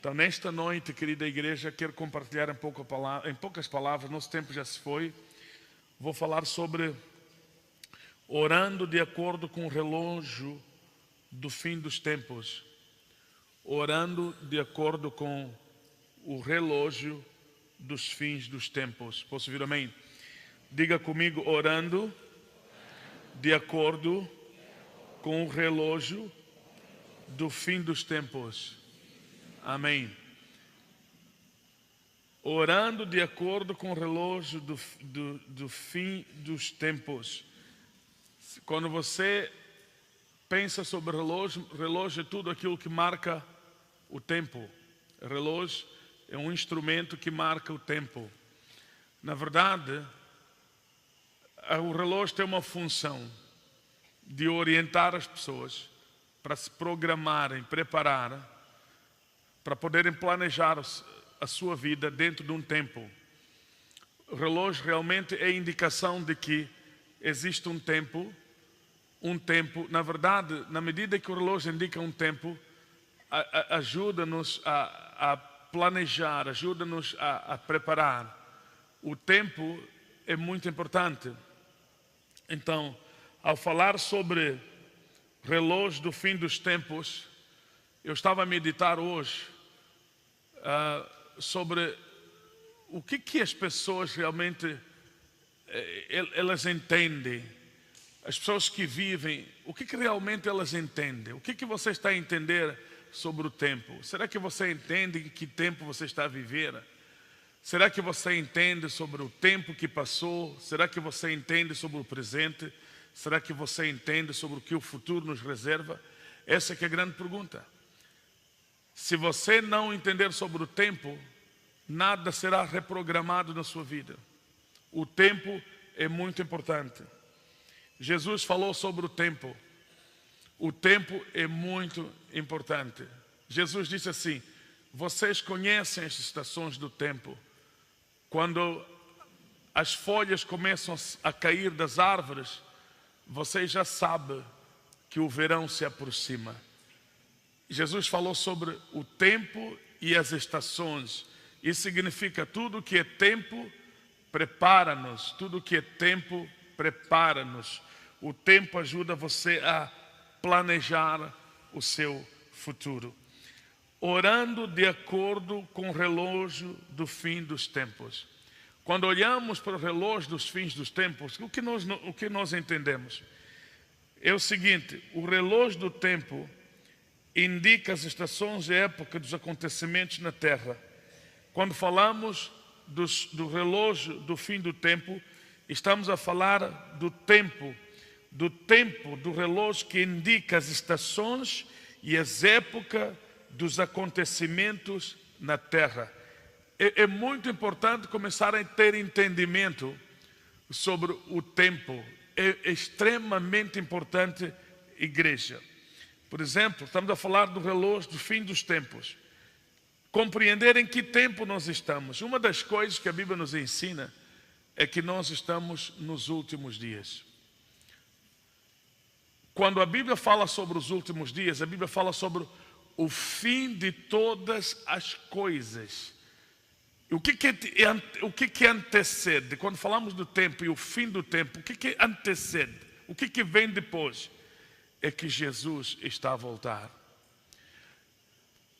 Então, nesta noite, querida igreja, quero compartilhar em poucas palavras, nosso tempo já se foi. Vou falar sobre orando de acordo com o relógio do fim dos tempos. Orando de acordo com o relógio dos fins dos tempos. Posso ouvir amém? Diga comigo, orando de acordo com o relógio do fim dos tempos. Amém. Orando de acordo com o relógio do fim dos tempos. Quando você pensa sobre relógio é tudo aquilo que marca o tempo. Relógio é um instrumento que marca o tempo. Na verdade, o relógio tem uma função de orientar as pessoas para se programarem, preparar, para poderem planejar a sua vida dentro de um tempo. O relógio realmente é indicação de que existe um tempo, na verdade, na medida que o relógio indica um tempo, ajuda-nos a planejar, ajuda-nos a preparar. O tempo é muito importante. Então, ao falar sobre relógio do fim dos tempos, eu estava a meditar hoje sobre o que as pessoas realmente elas entendem. As pessoas que vivem, o que realmente elas entendem? O que você está a entender sobre o tempo? Será que você entende em que tempo você está a viver? Será que você entende sobre o tempo que passou? Será que você entende sobre o presente? Será que você entende sobre o que o futuro nos reserva? Essa que é a grande pergunta. Se você não entender sobre o tempo, nada será reprogramado na sua vida. O tempo é muito importante. Jesus falou sobre o tempo. O tempo é muito importante. Jesus disse assim: vocês conhecem as estações do tempo. Quando as folhas começam a cair das árvores, vocês já sabem que o verão se aproxima. Jesus falou sobre o tempo e as estações. Isso significa tudo que é tempo, prepara-nos. Tudo que é tempo, prepara-nos. O tempo ajuda você a planejar o seu futuro. Orando de acordo com o relógio do fim dos tempos. Quando olhamos para o relógio dos fins dos tempos, o que nós entendemos? É o seguinte: o relógio do tempo indica as estações e época dos acontecimentos na Terra. Quando falamos do relógio do fim do tempo, estamos a falar do tempo do relógio que indica as estações e as épocas dos acontecimentos na Terra. É muito importante começar a ter entendimento sobre o tempo. É extremamente importante, igreja. Por exemplo, estamos a falar do relógio do fim dos tempos. Compreender em que tempo nós estamos. Uma das coisas que a Bíblia nos ensina é que nós estamos nos últimos dias. Quando a Bíblia fala sobre os últimos dias, a Bíblia fala sobre o fim de todas as coisas. O que antecede? Quando falamos do tempo e o fim do tempo, o que antecede? O que vem depois? É que Jesus está a voltar.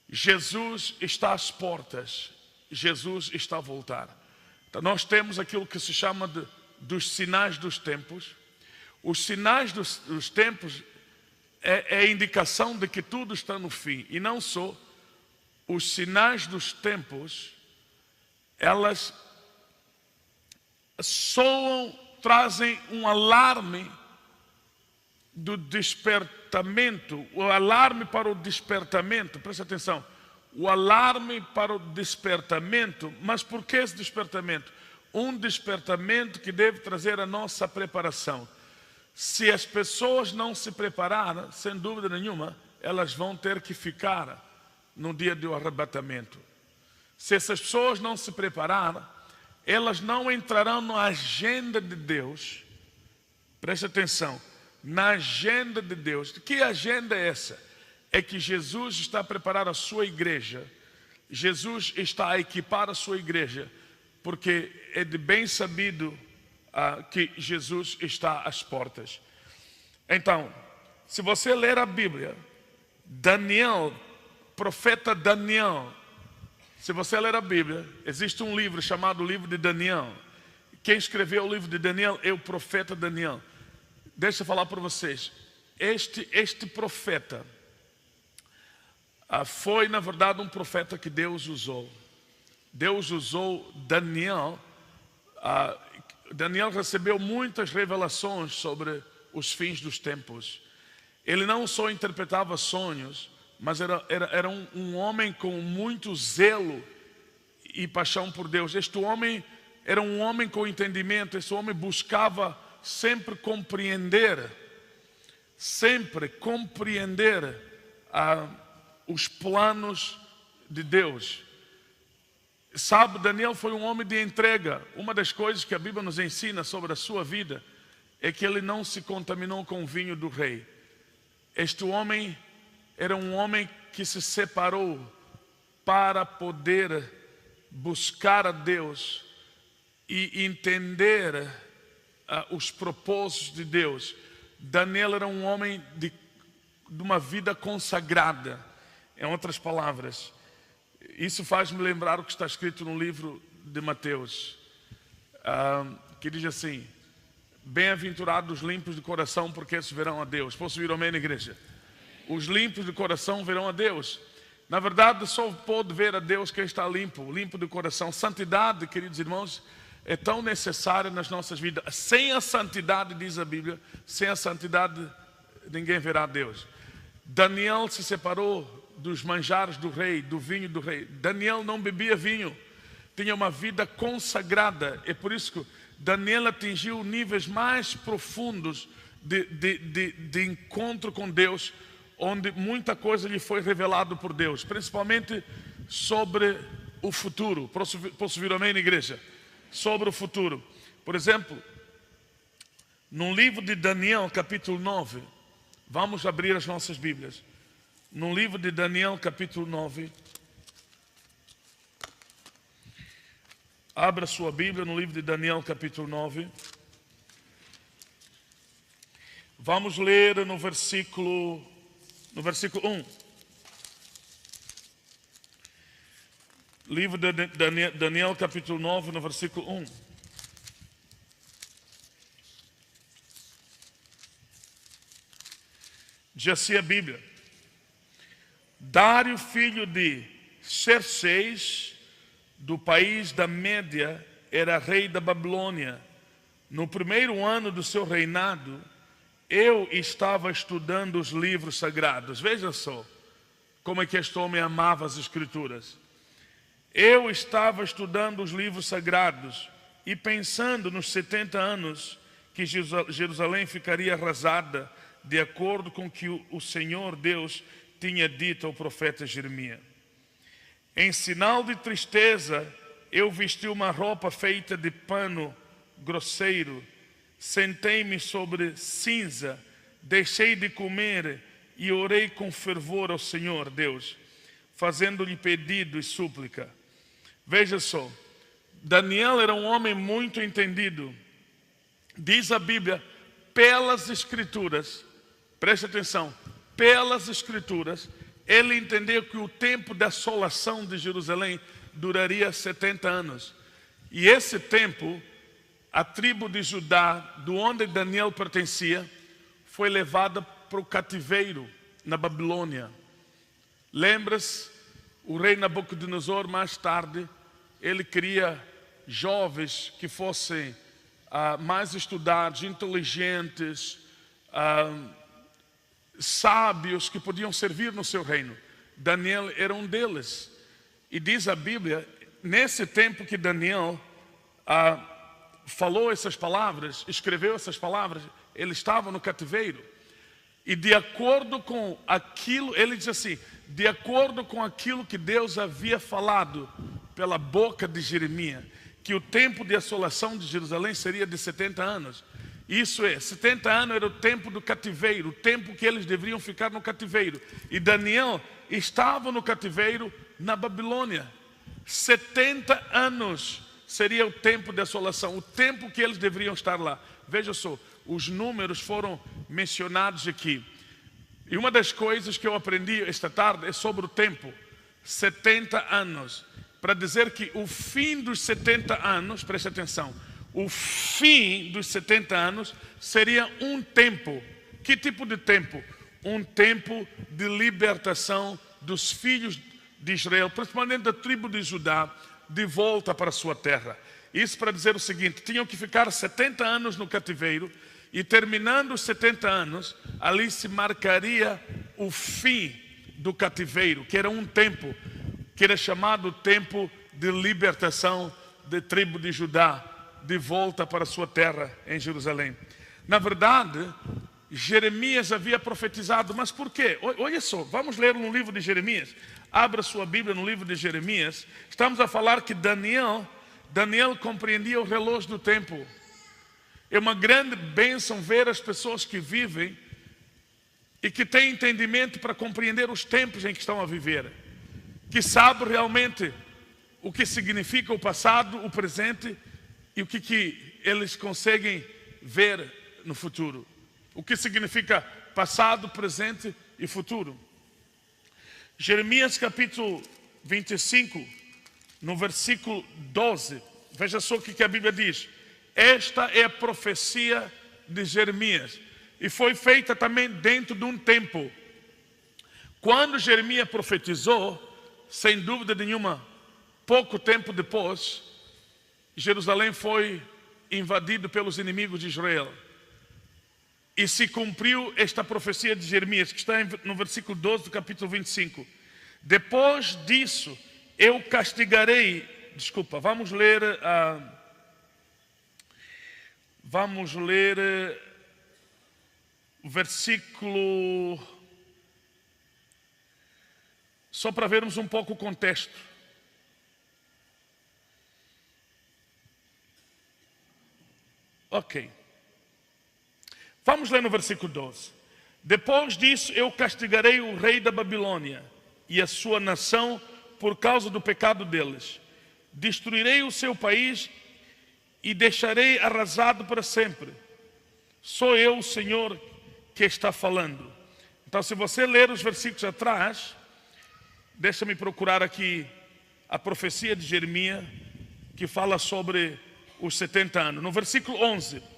Jesus está às portas. Jesus está a voltar. Então nós temos aquilo que se chama dos sinais dos tempos. Os sinais dos tempos é a indicação de que tudo está no fim. E não só. Os sinais dos tempos, elas soam, trazem um alarme do despertamento, o alarme para o despertamento, preste atenção, o alarme para o despertamento. Mas por que esse despertamento? Um despertamento que deve trazer a nossa preparação. Se as pessoas não se prepararem, sem dúvida nenhuma, elas vão ter que ficar no dia do arrebatamento. Se essas pessoas não se prepararem, elas não entrarão na agenda de Deus. Preste atenção, na agenda de Deus. Que agenda é essa? É que Jesus está a preparar a sua igreja, Jesus está a equipar a sua igreja, porque é de bem sabido que Jesus está às portas. Então, se você ler a Bíblia, Daniel, profeta Daniel, se você ler a Bíblia, existe um livro chamado Livro de Daniel. Quem escreveu o livro de Daniel é o profeta Daniel. Deixa eu falar para vocês, este profeta foi na verdade um profeta que Deus usou. Deus usou Daniel. Daniel recebeu muitas revelações sobre os fins dos tempos. Ele não só interpretava sonhos, mas era um homem com muito zelo e paixão por Deus. Este homem era um homem com entendimento. Este homem buscava sempre compreender os planos de Deus. Sabe, Daniel foi um homem de entrega. Uma das coisas que a Bíblia nos ensina sobre a sua vida é que ele não se contaminou com o vinho do rei. Este homem era um homem que se separou para poder buscar a Deus e entender os propósitos de Deus. Daniel era um homem de uma vida consagrada. Em outras palavras, isso faz-me lembrar o que está escrito no livro de Mateus, que diz assim: bem-aventurados os limpos de coração, porque esses verão a Deus. Posso ouvir amém na igreja? Os limpos de coração verão a Deus. Na verdade, só pode ver a Deus quem está limpo de coração. Santidade, queridos irmãos, é tão necessária nas nossas vidas. Sem a santidade, diz a Bíblia, sem a santidade ninguém verá a Deus. Daniel se separou dos manjares do rei, do vinho do rei. Daniel não bebia vinho, tinha uma vida consagrada. É por isso que Daniel atingiu níveis mais profundos de encontro com Deus, onde muita coisa lhe foi revelada por Deus, principalmente sobre o futuro. Posso ouvir amém na igreja? Sobre o futuro. Por exemplo, no livro de Daniel, capítulo 9, vamos abrir as nossas Bíblias. No livro de Daniel, capítulo 9, abra sua Bíblia no livro de Daniel, capítulo 9. Vamos ler no versículo 1. Livro de Daniel, capítulo 9, no versículo 1. Diz assim a Bíblia: Dário, filho de Xerxes, do país da Média, era rei da Babilônia. No primeiro ano do seu reinado, eu estava estudando os livros sagrados. Veja só como é que este homem amava as Escrituras. Eu estava estudando os livros sagrados e pensando nos 70 anos que Jerusalém ficaria arrasada, de acordo com o que o Senhor Deus tinha dito ao profeta Jeremias. Em sinal de tristeza, eu vesti uma roupa feita de pano grosseiro, sentei-me sobre cinza, deixei de comer e orei com fervor ao Senhor Deus, fazendo-lhe pedido e súplica. Veja só, Daniel era um homem muito entendido. Diz a Bíblia, pelas Escrituras, preste atenção, pelas Escrituras, ele entendeu que o tempo da assolação de Jerusalém duraria 70 anos. E esse tempo, a tribo de Judá, do onde Daniel pertencia, foi levada para o cativeiro na Babilônia. Lembra-se, o rei Nabucodonosor, mais tarde, ele queria jovens que fossem mais estudados, inteligentes, sábios, que podiam servir no seu reino. Daniel era um deles. E diz a Bíblia, nesse tempo que Daniel falou essas palavras, escreveu essas palavras, ele estava no cativeiro. E de acordo com aquilo, ele diz assim, de acordo com aquilo que Deus havia falado pela boca de Jeremias, que o tempo de assolação de Jerusalém seria de 70 anos. Isso é, 70 anos era o tempo do cativeiro, o tempo que eles deveriam ficar no cativeiro. E Daniel estava no cativeiro na Babilônia. 70 anos seria o tempo de assolação, o tempo que eles deveriam estar lá. Veja só, os números foram mencionados aqui. E uma das coisas que eu aprendi esta tarde é sobre o tempo. 70 anos. Para dizer que o fim dos 70 anos, preste atenção, o fim dos 70 anos seria um tempo. Que tipo de tempo? Um tempo de libertação dos filhos de Israel, principalmente da tribo de Judá, de volta para a sua terra. Isso para dizer o seguinte: tinham que ficar 70 anos no cativeiro, e terminando os 70 anos, ali se marcaria o fim do cativeiro, que era um tempo, que era chamado tempo de libertação da tribo de Judá, de volta para a sua terra em Jerusalém. Na verdade, Jeremias havia profetizado, mas por quê? Olha só, vamos ler no livro de Jeremias. Abra sua Bíblia no livro de Jeremias. Estamos a falar que Daniel compreendia o relógio do tempo. É uma grande bênção ver as pessoas que vivem e que têm entendimento para compreender os tempos em que estão a viver, que sabem realmente o que significa o passado, o presente e o que eles conseguem ver no futuro. O que significa passado, presente e futuro. Jeremias capítulo 25, no versículo 12. Veja só o que a Bíblia diz. Esta é a profecia de Jeremias. E foi feita também dentro de um tempo. Quando Jeremias profetizou, sem dúvida nenhuma, pouco tempo depois, Jerusalém foi invadido pelos inimigos de Israel. E se cumpriu esta profecia de Jeremias, que está no versículo 12 do capítulo 25. Depois disso, eu castigarei... Desculpa, vamos ler o versículo... Só para vermos um pouco o contexto. Ok. Vamos ler no versículo 12. Depois disso eu castigarei o rei da Babilônia e a sua nação por causa do pecado deles. Destruirei o seu país e deixarei arrasado para sempre. Sou eu, o Senhor, que está falando. Então, se você ler os versículos atrás, deixa-me procurar aqui a profecia de Jeremias, que fala sobre os 70 anos. No versículo 11.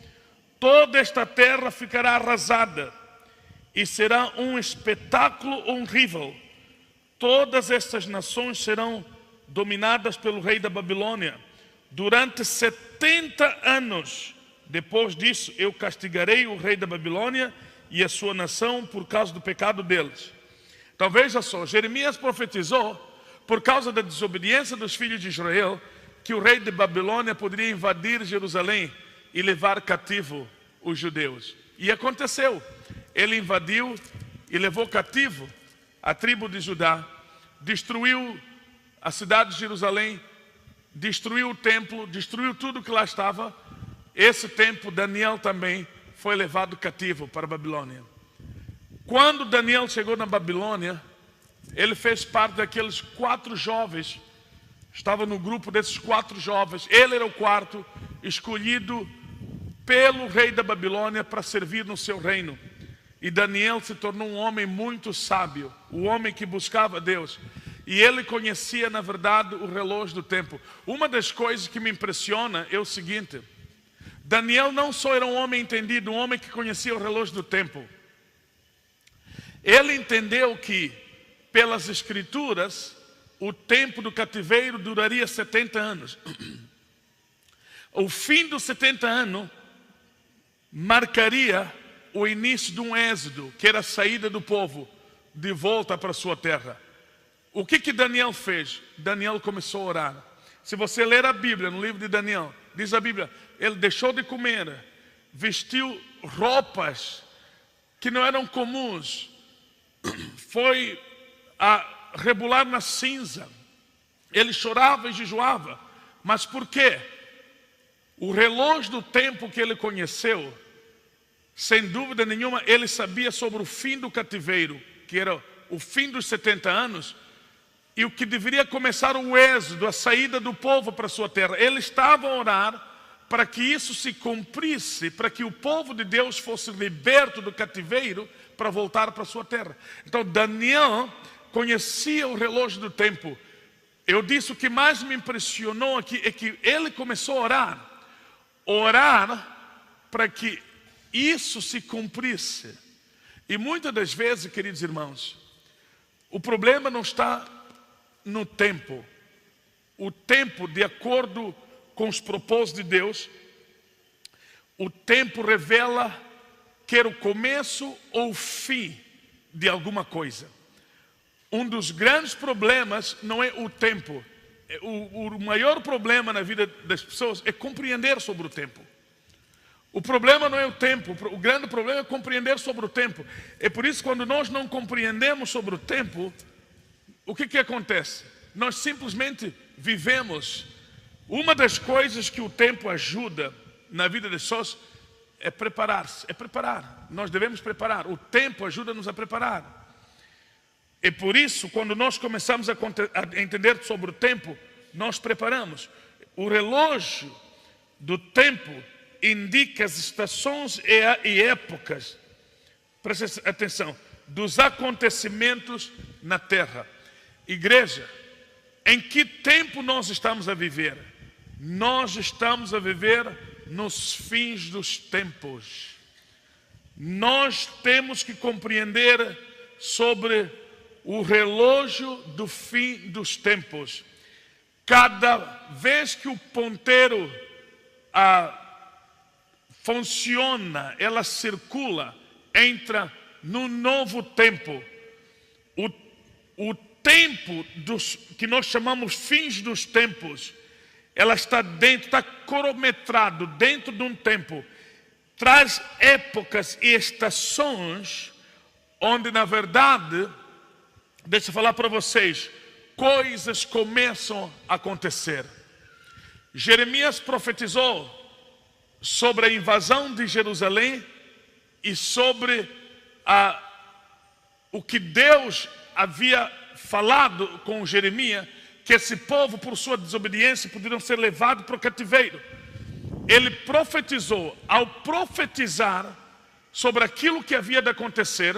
Toda esta terra ficará arrasada e será um espetáculo horrível. Todas estas nações serão dominadas pelo rei da Babilônia durante 70 anos. Depois disso eu castigarei o rei da Babilônia e a sua nação por causa do pecado deles. Então veja só, Jeremias profetizou por causa da desobediência dos filhos de Israel que o rei de Babilônia poderia invadir Jerusalém e levar cativo os judeus. E aconteceu. Ele invadiu e levou cativo a tribo de Judá, destruiu a cidade de Jerusalém, destruiu o templo, destruiu tudo que lá estava. Esse tempo Daniel também foi levado cativo para a Babilônia. Quando Daniel chegou na Babilônia, ele fez parte daqueles 4 jovens, estava no grupo desses 4 jovens. Ele era o quarto escolhido pelo rei da Babilônia para servir no seu reino. E Daniel se tornou um homem muito sábio, um homem que buscava Deus. E ele conhecia, na verdade, o relógio do tempo. Uma das coisas que me impressiona é o seguinte: Daniel não só era um homem entendido, um homem que conhecia o relógio do tempo. Ele entendeu que, pelas escrituras, o tempo do cativeiro duraria 70 anos. O fim dos 70 anos marcaria o início de um êxodo, que era a saída do povo de volta para a sua terra. O que Daniel fez? Daniel começou a orar. Se você ler a Bíblia, no livro de Daniel, diz a Bíblia, ele deixou de comer, vestiu roupas que não eram comuns, foi a rebolar na cinza, ele chorava e jejuava. Mas por quê? O relógio do tempo que ele conheceu, sem dúvida nenhuma, ele sabia sobre o fim do cativeiro, que era o fim dos 70 anos. e o que deveria começar o êxodo, a saída do povo para a sua terra. Ele estava a orar para que isso se cumprisse, para que o povo de Deus fosse liberto do cativeiro para voltar para a sua terra. Então Daniel conhecia o relógio do tempo. Eu disse, o que mais me impressionou aqui é que ele começou a orar para que isso se cumprisse. E muitas das vezes, queridos irmãos, o problema não está no tempo. O tempo, de acordo com os propósitos de Deus, o tempo revela quer o começo ou o fim de alguma coisa. Um dos grandes problemas não é o tempo. O maior problema na vida das pessoas é compreender sobre o tempo. O problema não é o tempo, o grande problema é compreender sobre o tempo. É por isso que quando nós não compreendemos sobre o tempo, o que acontece? Nós simplesmente vivemos. Uma das coisas que o tempo ajuda na vida das pessoas é preparar-se, é preparar. Nós devemos preparar. O tempo ajuda-nos a preparar. E por isso, quando nós começamos a entender sobre o tempo, nós preparamos. O relógio do tempo indica as estações e épocas, preste atenção, dos acontecimentos na terra. Igreja, em que tempo nós estamos a viver? Nós estamos a viver nos fins dos tempos. Nós temos que compreender sobre o relógio do fim dos tempos. Cada vez que o ponteiro funciona, ela circula, entra no novo tempo. O tempo que nós chamamos fins dos tempos, ela está dentro, está cronometrado dentro de um tempo. Traz épocas e estações onde, na verdade, deixa eu falar para vocês, coisas começam a acontecer. Jeremias profetizou sobre a invasão de Jerusalém e sobre o que Deus havia falado com Jeremias, que esse povo, por sua desobediência, poderiam ser levados para o cativeiro. Ele profetizou. Ao profetizar sobre aquilo que havia de acontecer,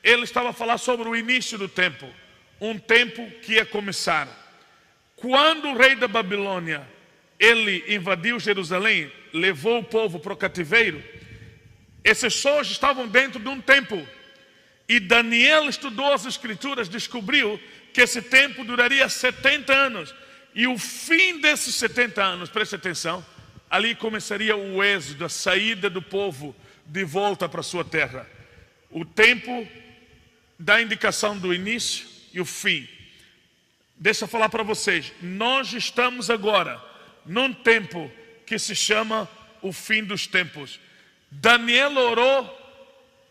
ele estava a falar sobre o início do tempo, um tempo que ia começar. Quando o rei da Babilônia, ele invadiu Jerusalém, levou o povo para o cativeiro, esses pessoas estavam dentro de um tempo. E Daniel estudou as escrituras, descobriu que esse tempo duraria 70 anos. E o fim desses 70 anos, preste atenção, ali começaria o êxodo, a saída do povo de volta para a sua terra. O tempo dá indicação do início e o fim. Deixa eu falar para vocês, nós estamos agora num tempo que se chama o fim dos tempos. Daniel orou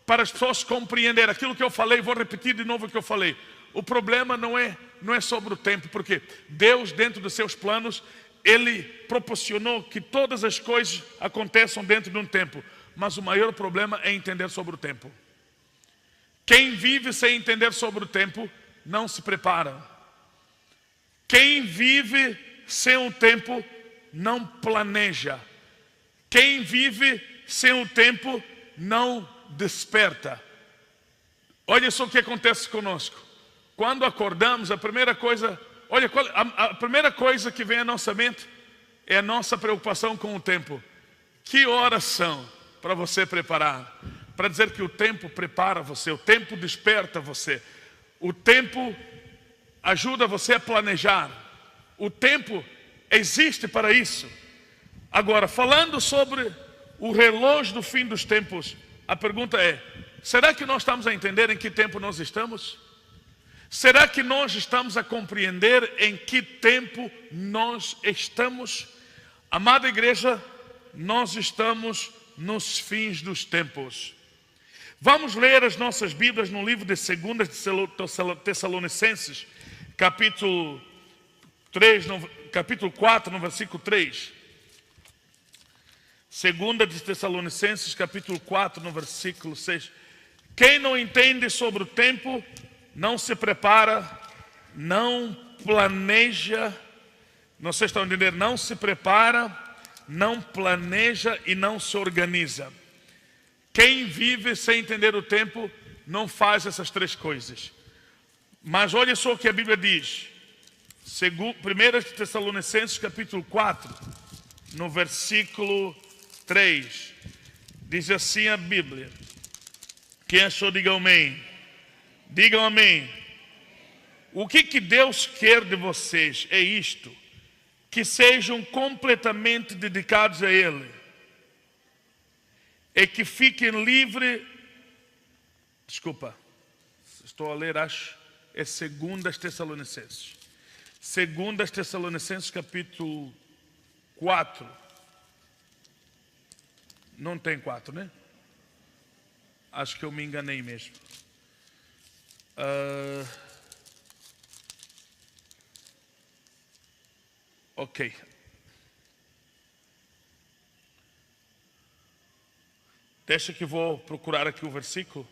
para as pessoas compreenderem aquilo que eu falei. Vou repetir de novo o que eu falei. O problema não é sobre o tempo, porque Deus, dentro dos seus planos, Ele proporcionou que todas as coisas aconteçam dentro de um tempo. Mas o maior problema é entender sobre o tempo. Quem vive sem entender sobre o tempo, não se prepara. Quem vive sem o tempo, não planeja. Quem vive sem o tempo, não desperta. Olha só o que acontece conosco. Quando acordamos, a primeira coisa que vem à nossa mente é a nossa preocupação com o tempo. Que horas são para você preparar? Para dizer que o tempo prepara você, o tempo desperta você, o tempo ajuda você a planejar, o tempo existe para isso. Agora, falando sobre o relógio do fim dos tempos, a pergunta é, será que nós estamos a entender em que tempo nós estamos? Será que nós estamos a compreender em que tempo nós estamos? Amada igreja, nós estamos nos fins dos tempos. Vamos ler as nossas Bíblias no livro de 2 Tessalonicenses, capítulo 4, no versículo 3. 2 Tessalonicenses, capítulo 4, no versículo 6. Quem não entende sobre o tempo, não se prepara, não planeja, vocês estão entendendo? Não se prepara, não planeja e não se organiza. Quem vive sem entender o tempo não faz essas três coisas. Mas olha só o que a Bíblia diz. 1 Tessalonicenses capítulo 4, no versículo 3. Diz assim a Bíblia. Quem achou, diga amém. Digam amém. O que Deus quer de vocês é isto: que sejam completamente dedicados a Ele, e que fiquem livres. Desculpa, estou a ler, acho, é 2 Tessalonicenses. 2 Tessalonicenses capítulo 4. Não tem 4, né? Acho que eu me enganei mesmo. Ok. Deixa que vou procurar aqui o versículo.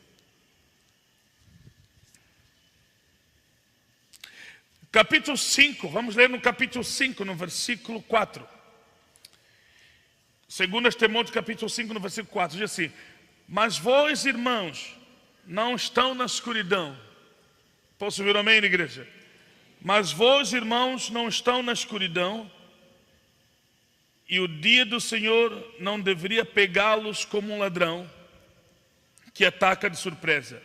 Capítulo 5, vamos ler no capítulo 5, no versículo 4. 2 Timóteo capítulo 5, no versículo 4, diz assim: mas vós, irmãos, não estão na escuridão. Posso ouvir amém, igreja? Mas vós, irmãos, não estão na escuridão, e o dia do Senhor não deveria pegá-los como um ladrão que ataca de surpresa.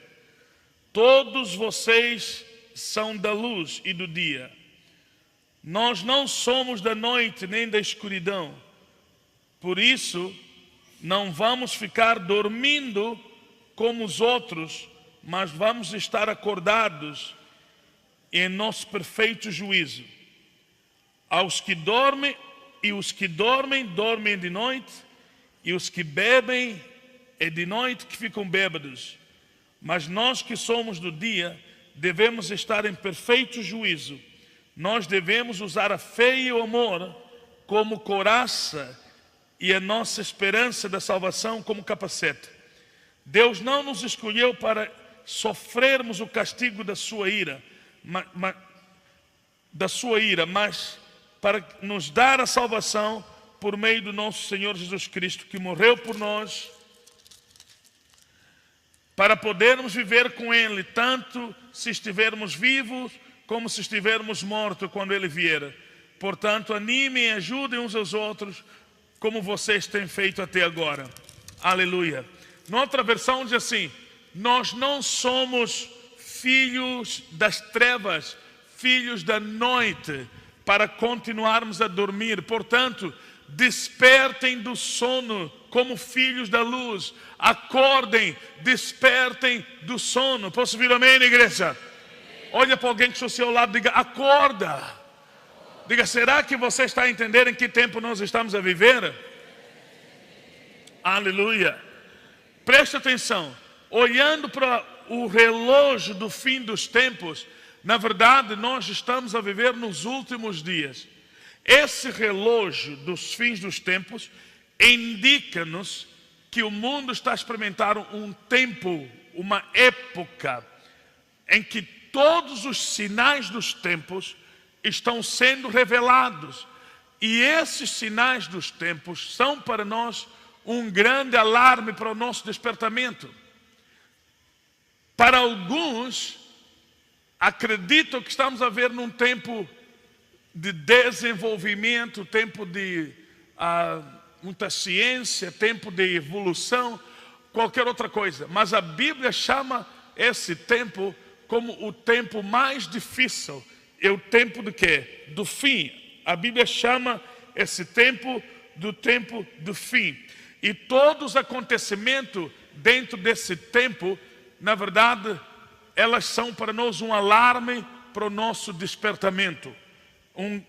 Todos vocês são da luz e do dia. Nós não somos da noite nem da escuridão. Por isso, não vamos ficar dormindo como os outros, mas vamos estar acordados em nosso perfeito juízo. Aos que dormem, e os que dormem, dormem de noite, e os que bebem, é de noite que ficam bêbados. Mas nós que somos do dia, devemos estar em perfeito juízo. Nós devemos usar a fé e o amor como couraça e a nossa esperança da salvação como capacete. Deus não nos escolheu para sofrermos o castigo da sua ira, mas para nos dar a salvação por meio do nosso Senhor Jesus Cristo, que morreu por nós, para podermos viver com Ele, tanto se estivermos vivos, como se estivermos mortos quando Ele vier. Portanto, animem e ajudem uns aos outros, como vocês têm feito até agora. Aleluia. Noutra versão diz assim: nós não somos filhos das trevas, filhos da noite, para continuarmos a dormir. Portanto, despertem do sono como filhos da luz. Acordem, despertem do sono. Posso ouvir amém, igreja? Olha para alguém que está ao seu lado e diga: acorda. Diga: será que você está entendendo em que tempo nós estamos a viver? Aleluia. Preste atenção. Olhando para o relógio do fim dos tempos, na verdade nós estamos a viver nos últimos dias. Esse relógio dos fins dos tempos indica-nos que o mundo está a experimentar um tempo, uma época em que todos os sinais dos tempos estão sendo revelados. E esses sinais dos tempos são para nós um grande alarme para o nosso despertamento. Para alguns, acreditam que estamos a ver num tempo de desenvolvimento, tempo de muita ciência, tempo de evolução, qualquer outra coisa. Mas a Bíblia chama esse tempo como o tempo mais difícil. É o tempo do quê? Do fim. A Bíblia chama esse tempo do fim. E todos os acontecimentos dentro desse tempo, na verdade, elas são para nós um alarme para o nosso despertamento.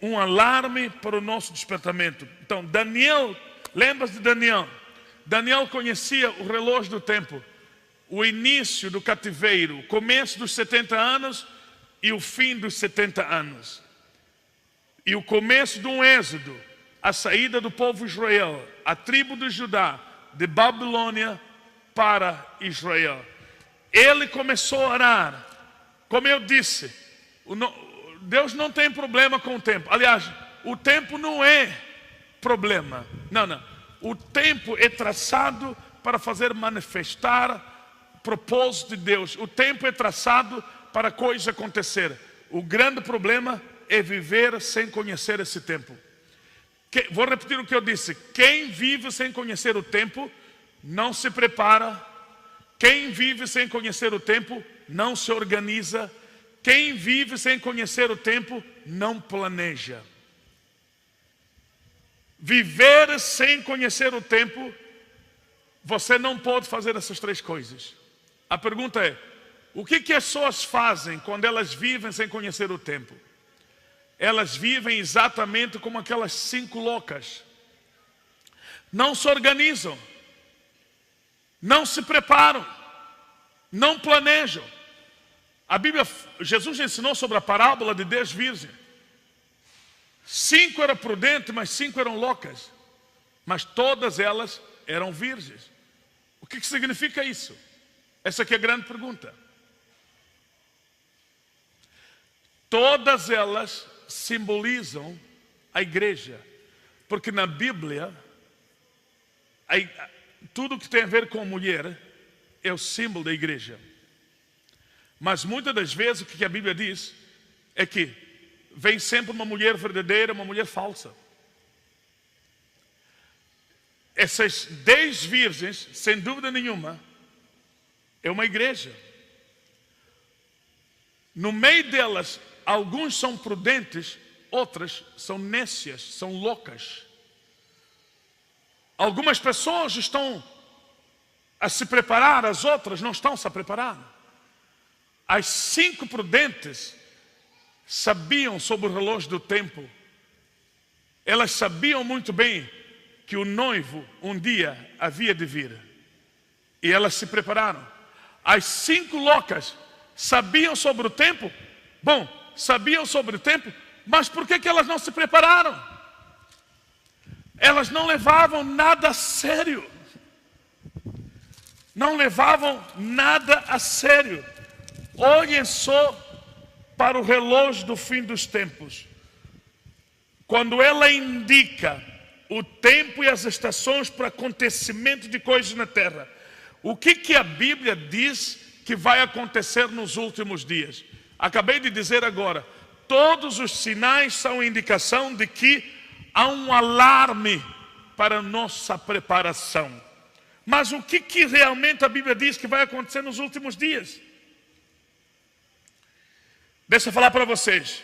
Um alarme para o nosso despertamento. Então, Daniel, lembra-se de Daniel? Daniel conhecia o relógio do tempo. O início do cativeiro, o começo dos 70 anos e o fim dos 70 anos. E o começo de um êxodo, a saída do povo de Israel, a tribo de Judá, de Babilônia para Israel. Ele começou a orar. Como eu disse, Deus não tem problema com o tempo. Aliás, o tempo não é problema. Não. O tempo é traçado para fazer manifestar o propósito de Deus. O tempo é traçado para coisas acontecer. O grande problema é viver sem conhecer esse tempo. Vou repetir o que eu disse. Quem vive sem conhecer o tempo não se prepara. Quem vive sem conhecer o tempo não se organiza. Quem vive sem conhecer o tempo não planeja. Viver sem conhecer o tempo, você não pode fazer essas três coisas. A pergunta é: o que as pessoas fazem quando elas vivem sem conhecer o tempo? Elas vivem exatamente como aquelas 5 loucas. Não se organizam, não se preparam, não planejam. A Bíblia, Jesus ensinou sobre a parábola de 10 virgens. 5 eram prudentes, mas 5 eram loucas. Mas todas elas eram virgens. O que significa isso? Essa aqui é a grande pergunta. Todas elas simbolizam a igreja. Porque na Bíblia, tudo que tem a ver com mulher é o símbolo da igreja. Mas muitas das vezes o que a Bíblia diz é que vem sempre uma mulher verdadeira, uma mulher falsa. Essas 10 virgens, sem dúvida nenhuma, é uma igreja. No meio delas, alguns são prudentes, outras são nécias, são loucas. Algumas pessoas estão a se preparar, as outras não estão a preparar. As 5 prudentes sabiam sobre o relógio do tempo. Elas sabiam muito bem que o noivo um dia havia de vir. E elas se prepararam. As 5 loucas sabiam sobre o tempo? Bom, sabiam sobre o tempo, mas por que elas não se prepararam? Elas não levavam nada a sério. Não levavam nada a sério. Olhem só para o relógio do fim dos tempos. Quando ela indica o tempo e as estações para acontecimento de coisas na terra, o que a Bíblia diz que vai acontecer nos últimos dias? Acabei de dizer agora, todos os sinais são indicação de que há um alarme para nossa preparação. Mas o que realmente a Bíblia diz que vai acontecer nos últimos dias? Deixa eu falar para vocês.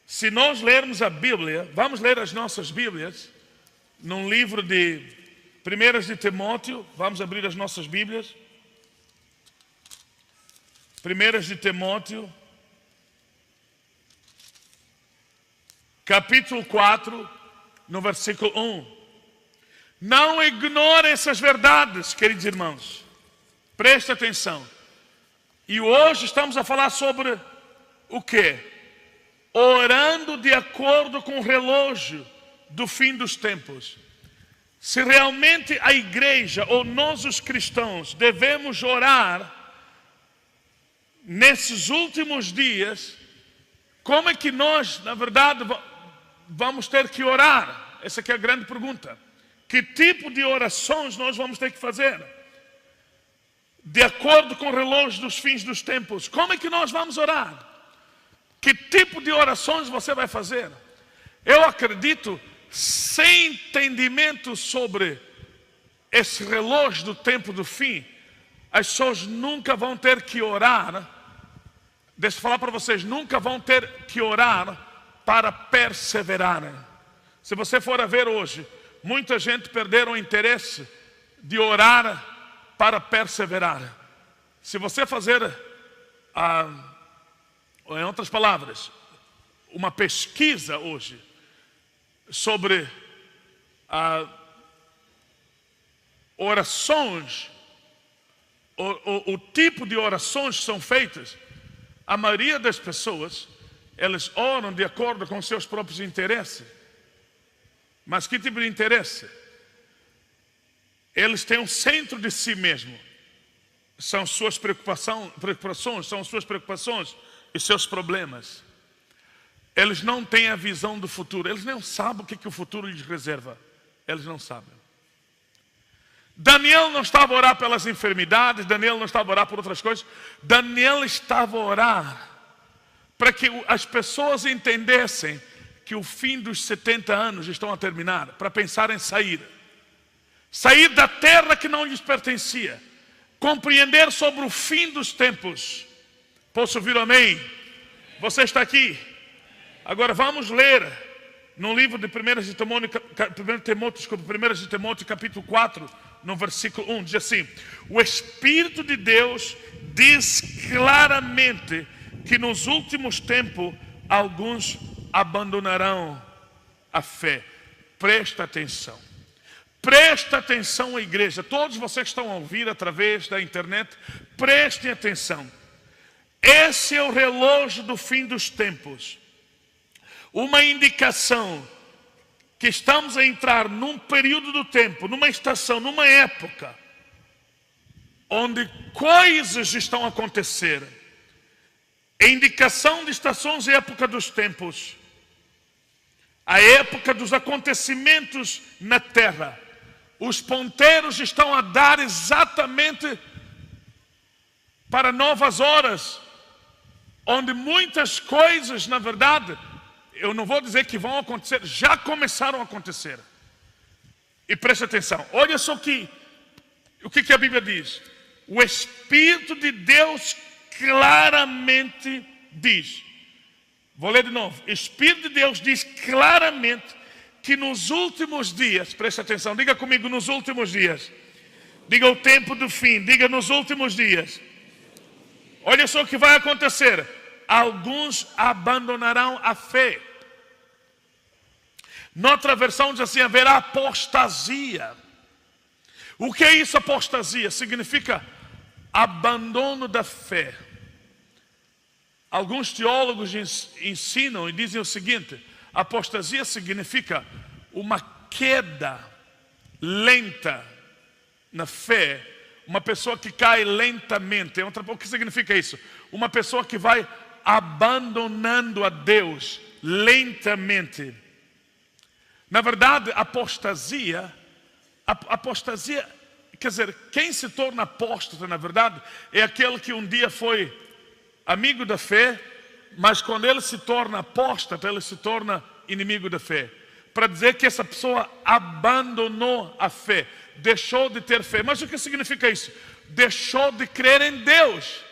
Se nós lermos a Bíblia, vamos ler as nossas Bíblias, num livro de 1 de Timóteo, vamos abrir as nossas Bíblias. 1 de Timóteo, capítulo 4, no versículo 1. Não ignore essas verdades, queridos irmãos. Preste atenção. E hoje estamos a falar sobre o quê? Orando de acordo com o relógio do fim dos tempos. Se realmente a igreja ou nós os cristãos devemos orar nesses últimos dias, como é que nós, na verdade, vamos ter que orar? Essa aqui é a grande pergunta. Que tipo de orações nós vamos ter que fazer? De acordo com o relógio dos fins dos tempos. Como é que nós vamos orar? Que tipo de orações você vai fazer? Eu acredito, sem entendimento sobre esse relógio do tempo do fim, as pessoas nunca vão ter que orar. Deixa eu falar para vocês, nunca vão ter que orar para perseverar. Se você for a ver hoje, muita gente perderam o interesse de orar para perseverar. Se você fazer, em outras palavras, uma pesquisa hoje sobre orações, o tipo de orações que são feitas, a maioria das pessoas, elas oram de acordo com seus próprios interesses. Mas que tipo de interesse? Eles têm um centro de si mesmo. São suas preocupações, são suas preocupações e seus problemas. Eles não têm a visão do futuro. Eles não sabem o que o futuro lhes reserva. Eles não sabem. Daniel não estava a orar pelas enfermidades. Daniel não estava a orar por outras coisas. Daniel estava a orar para que as pessoas entendessem que o fim dos 70 anos estão a terminar. Para pensar em sair. Sair da terra que não lhes pertencia. Compreender sobre o fim dos tempos. Posso ouvir um amém? Você está aqui. Agora vamos ler no livro de 1 Timóteo capítulo 4, no versículo 1, diz assim: o Espírito de Deus diz claramente que nos últimos tempos alguns abandonarão a fé. Presta atenção. Presta atenção, igreja. Todos vocês que estão a ouvir através da internet, prestem atenção. Esse é o relógio do fim dos tempos. Uma indicação que estamos a entrar num período do tempo, numa estação, numa época, onde coisas estão a acontecer. A indicação de estações e época dos tempos. A época dos acontecimentos na terra. Os ponteiros estão a dar exatamente para novas horas, onde muitas coisas, na verdade, eu não vou dizer que vão acontecer, já começaram a acontecer. E preste atenção, olha só o que a Bíblia diz. O Espírito de Deus claramente diz. Vou ler de novo. O Espírito de Deus diz claramente que nos últimos dias, preste atenção, diga comigo, nos últimos dias. Diga o tempo do fim, diga nos últimos dias. Olha só o que vai acontecer. Alguns abandonarão a fé. Noutra versão diz assim: haverá apostasia. O que é isso, apostasia? Significa abandono da fé. Alguns teólogos ensinam e dizem o seguinte: apostasia significa uma queda lenta na fé. Uma pessoa que cai lentamente. O que significa isso? Uma pessoa que vai abandonando a Deus lentamente. Na verdade, apostasia, quer dizer, quem se torna apóstata, na verdade, é aquele que um dia foi amigo da fé, mas quando ele se torna apóstata, ele se torna inimigo da fé. Para dizer que essa pessoa abandonou a fé, deixou de ter fé. Mas o que significa isso? Deixou de crer em Deus.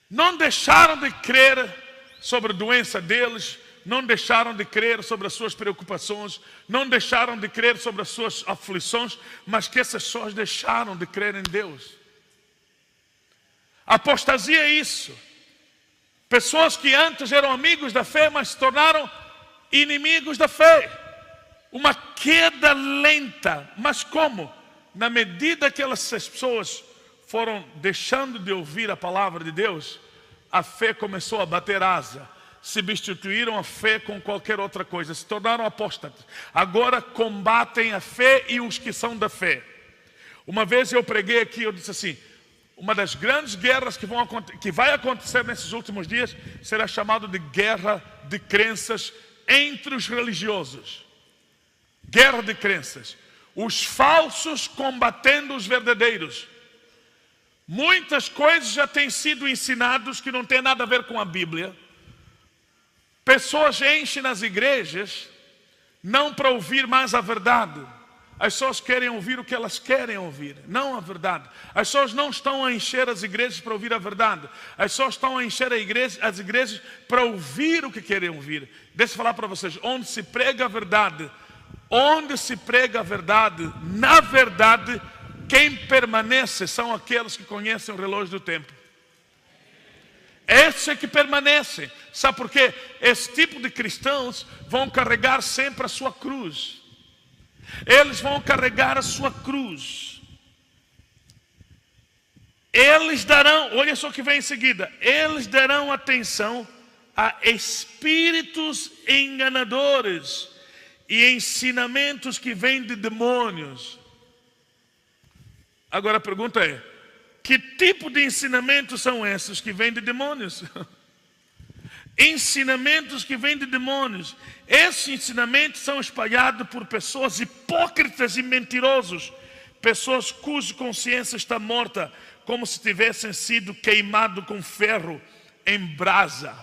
Não deixaram de crer sobre a doença deles, não deixaram de crer sobre as suas preocupações, não deixaram de crer sobre as suas aflições, mas que essas pessoas deixaram de crer em Deus. Apostasia é isso. Pessoas que antes eram amigos da fé, mas se tornaram inimigos da fé. Uma queda lenta. Mas como? Na medida que essas pessoas foram deixando de ouvir a palavra de Deus, a fé começou a bater asa. Substituíram a fé com qualquer outra coisa, se tornaram apóstatas. Agora combatem a fé e os que são da fé. Uma vez eu preguei aqui, eu disse assim: uma das grandes guerras que vai acontecer nesses últimos dias será chamado de guerra de crenças entre os religiosos. Guerra de crenças. Os falsos combatendo os verdadeiros. Muitas coisas já têm sido ensinadas que não tem nada a ver com a Bíblia. Pessoas enchem nas igrejas não para ouvir mais a verdade. As pessoas querem ouvir o que elas querem ouvir, não a verdade. As pessoas não estão a encher as igrejas para ouvir a verdade. As pessoas estão a encher as igrejas para ouvir o que querem ouvir. Deixa eu falar para vocês, onde se prega a verdade, na verdade, quem permanece são aqueles que conhecem o relógio do tempo. Esses é que permanecem. Sabe por quê? Esse tipo de cristãos vão carregar sempre a sua cruz. Eles vão carregar a sua cruz. Eles darão, olha só o que vem em seguida. Eles darão atenção a espíritos enganadores e ensinamentos que vêm de demônios. Agora a pergunta é: que tipo de ensinamentos são esses que vêm de demônios? ensinamentos que vêm de demônios. Esses ensinamentos são espalhados por pessoas hipócritas e mentirosos, pessoas cuja consciência está morta, como se tivessem sido queimados com ferro em brasa.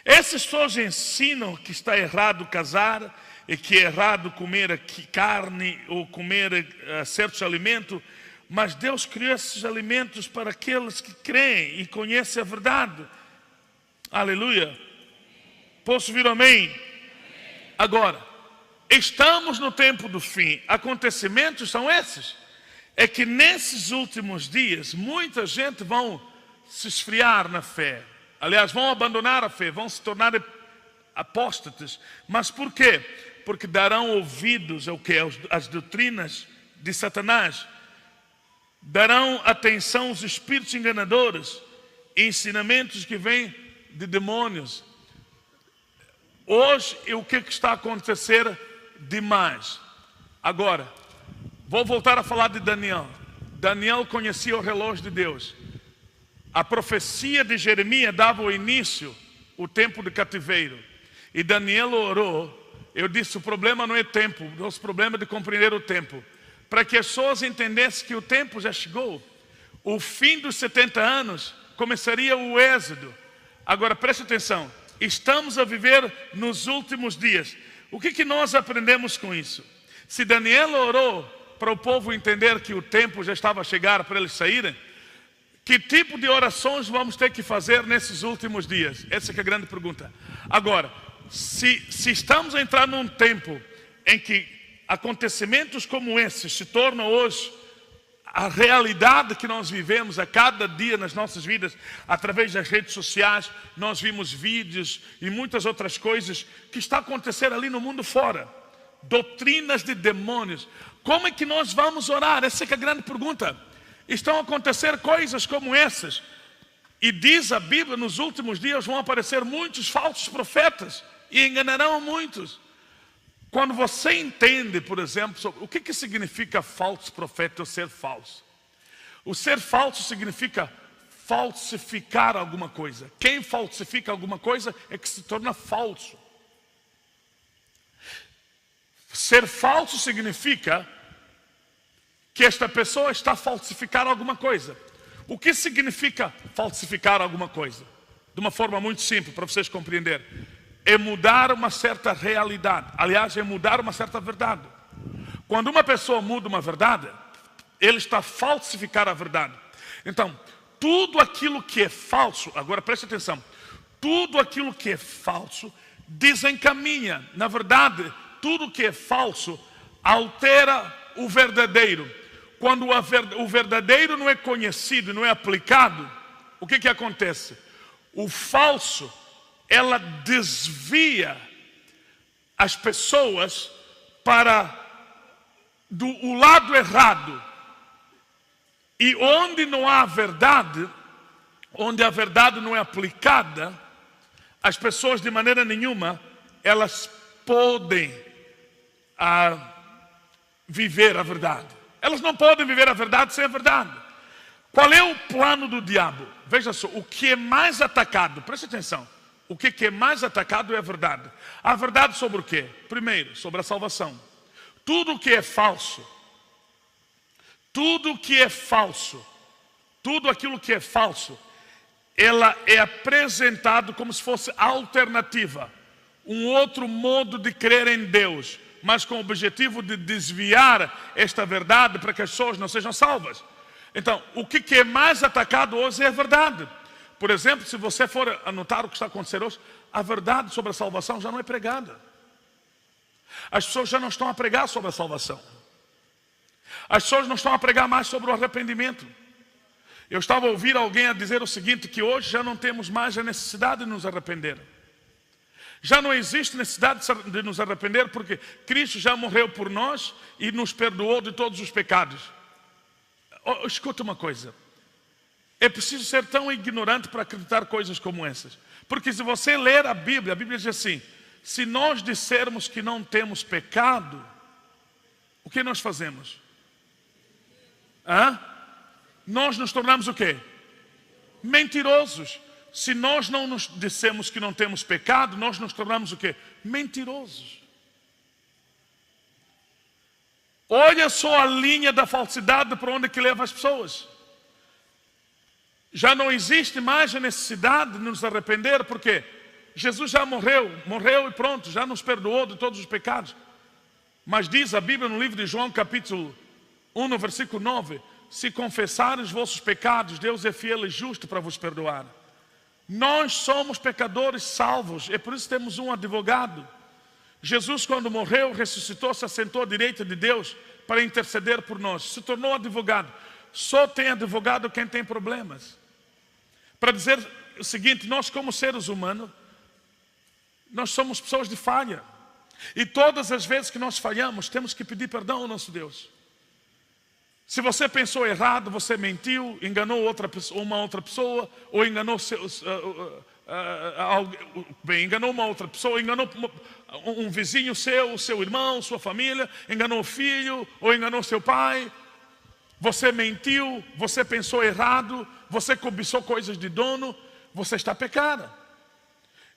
Essas pessoas ensinam que está errado casar, e que é errado comer carne ou comer certos alimentos, mas Deus criou esses alimentos para aqueles que creem e conhecem a verdade. Aleluia. Posso ouvir amém? Agora, estamos no tempo do fim. Acontecimentos são esses. É que nesses últimos dias, muita gente vão se esfriar na fé. Aliás, vão abandonar a fé, vão se tornar apóstatas. Mas por quê? Porque darão ouvidos ao que? Às doutrinas de Satanás. Darão atenção aos espíritos enganadores, ensinamentos que vêm de demônios. Hoje, o que está a acontecer demais? Agora, vou voltar a falar de Daniel. Daniel conhecia o relógio de Deus. A profecia de Jeremias dava o início, o tempo de cativeiro. E Daniel orou. Eu disse, o problema não é tempo, o nosso problema é de compreender o tempo. Para que as pessoas entendessem que o tempo já chegou. O fim dos 70 anos começaria o êxodo. Agora preste atenção, estamos a viver nos últimos dias. O que nós aprendemos com isso? Se Daniel orou para o povo entender que o tempo já estava a chegar para eles saírem, que tipo de orações vamos ter que fazer nesses últimos dias? Essa é a grande pergunta. Agora, se estamos a entrar num tempo em que acontecimentos como esses se tornam hoje a realidade que nós vivemos a cada dia nas nossas vidas, através das redes sociais, nós vimos vídeos e muitas outras coisas que está acontecendo ali no mundo fora. Doutrinas de demônios. Como é que nós vamos orar? Essa é a grande pergunta. Estão a acontecer coisas como essas. E diz a Bíblia, nos últimos dias vão aparecer muitos falsos profetas e enganarão muitos. Quando você entende, por exemplo, sobre o que significa falso profeta ou ser falso. O ser falso significa falsificar alguma coisa. Quem falsifica alguma coisa é que se torna falso. Ser falso significa que esta pessoa está a falsificar alguma coisa. O que significa falsificar alguma coisa? De uma forma muito simples, para vocês compreenderem. É mudar uma certa realidade. Aliás, é mudar uma certa verdade. Quando uma pessoa muda uma verdade, ele está a falsificar a verdade. Então, tudo aquilo que é falso, agora preste atenção, tudo aquilo que é falso desencaminha. Na verdade, tudo que é falso altera o verdadeiro. Quando o verdadeiro não é conhecido, não é aplicado, o que acontece? O falso, ela desvia as pessoas para o lado errado. E onde não há verdade, onde a verdade não é aplicada, as pessoas de maneira nenhuma, elas podem viver a verdade. Elas não podem viver a verdade sem a verdade. Qual é o plano do diabo? Veja só, o que é mais atacado, preste atenção. O que é mais atacado é a verdade. A verdade sobre o quê? Primeiro, sobre a salvação. Tudo o que é falso, tudo aquilo que é falso, ela é apresentado como se fosse alternativa. Um outro modo de crer em Deus, mas com o objetivo de desviar esta verdade para que as pessoas não sejam salvas. Então, o que é mais atacado hoje é a verdade. Por exemplo, se você for anotar o que está acontecendo hoje, a verdade sobre a salvação já não é pregada. As pessoas já não estão a pregar sobre a salvação. As pessoas não estão a pregar mais sobre o arrependimento. Eu estava a ouvir alguém a dizer o seguinte, que hoje já não temos mais a necessidade de nos arrepender. Já não existe necessidade de nos arrepender porque Cristo já morreu por nós e nos perdoou de todos os pecados. Escuta uma coisa. É preciso ser tão ignorante para acreditar coisas como essas. Porque se você ler a Bíblia diz assim, se nós dissermos que não temos pecado, o que nós fazemos? Nós nos tornamos o quê? Mentirosos. se nós não nos dissemos que não temos pecado, nós nos tornamos o quê? Mentirosos. Olha só a linha da falsidade para onde que leva as pessoas. Já não existe mais a necessidade de nos arrepender, porque Jesus já morreu e pronto, já nos perdoou de todos os pecados. Mas diz a Bíblia no livro de João, capítulo 1, no versículo 9, se confessarem os vossos pecados, Deus é fiel e justo para vos perdoar. Nós somos pecadores salvos, é por isso que temos um advogado. Jesus, quando morreu, ressuscitou, se assentou à direita de Deus para interceder por nós. Se tornou advogado. Só tem advogado quem tem problemas. Para dizer o seguinte, nós como seres humanos, nós somos pessoas de falha. E todas as vezes que nós falhamos, temos que pedir perdão ao nosso Deus. Se você pensou errado, você mentiu, enganou uma outra pessoa, ou enganou enganou uma outra pessoa, enganou um vizinho seu, seu irmão, sua família, enganou o filho, ou enganou seu pai. Você mentiu, você pensou errado, você cobiçou coisas de dono, você está pecando.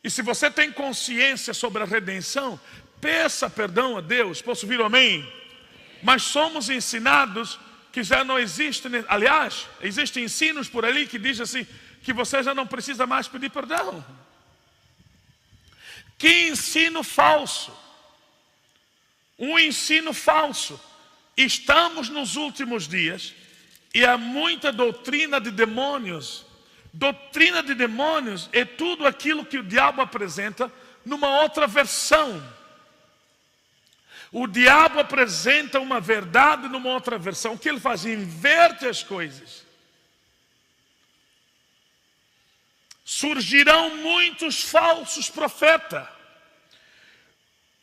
E se você tem consciência sobre a redenção, peça perdão a Deus. Posso ouvir um amém? Mas somos ensinados que já não existe, aliás, existem ensinos por ali que dizem assim, que você já não precisa mais pedir perdão. Que ensino falso! Um ensino falso. Estamos nos últimos dias e há muita doutrina de demônios. Doutrina de demônios é tudo aquilo que o diabo apresenta numa outra versão. O diabo apresenta uma verdade numa outra versão. O que ele faz? Inverte as coisas. Surgirão muitos falsos profetas.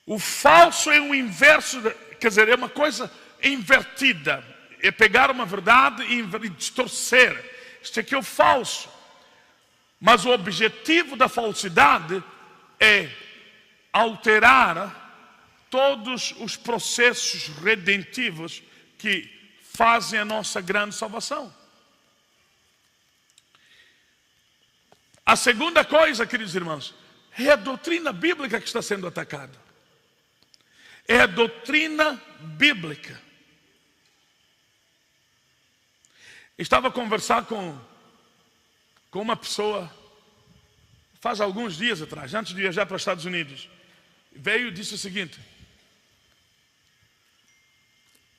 O falso é o inverso, quer dizer, é uma coisa invertida. É pegar uma verdade e distorcer. Isto aqui é o falso. Mas o objetivo da falsidade é alterar todos os processos redentivos que fazem a nossa grande salvação. A segunda coisa, queridos irmãos, é a doutrina bíblica que está sendo atacada. É a doutrina bíblica. Estava a conversar com uma pessoa faz alguns dias atrás, antes de viajar para os Estados Unidos. Veio e disse o seguinte: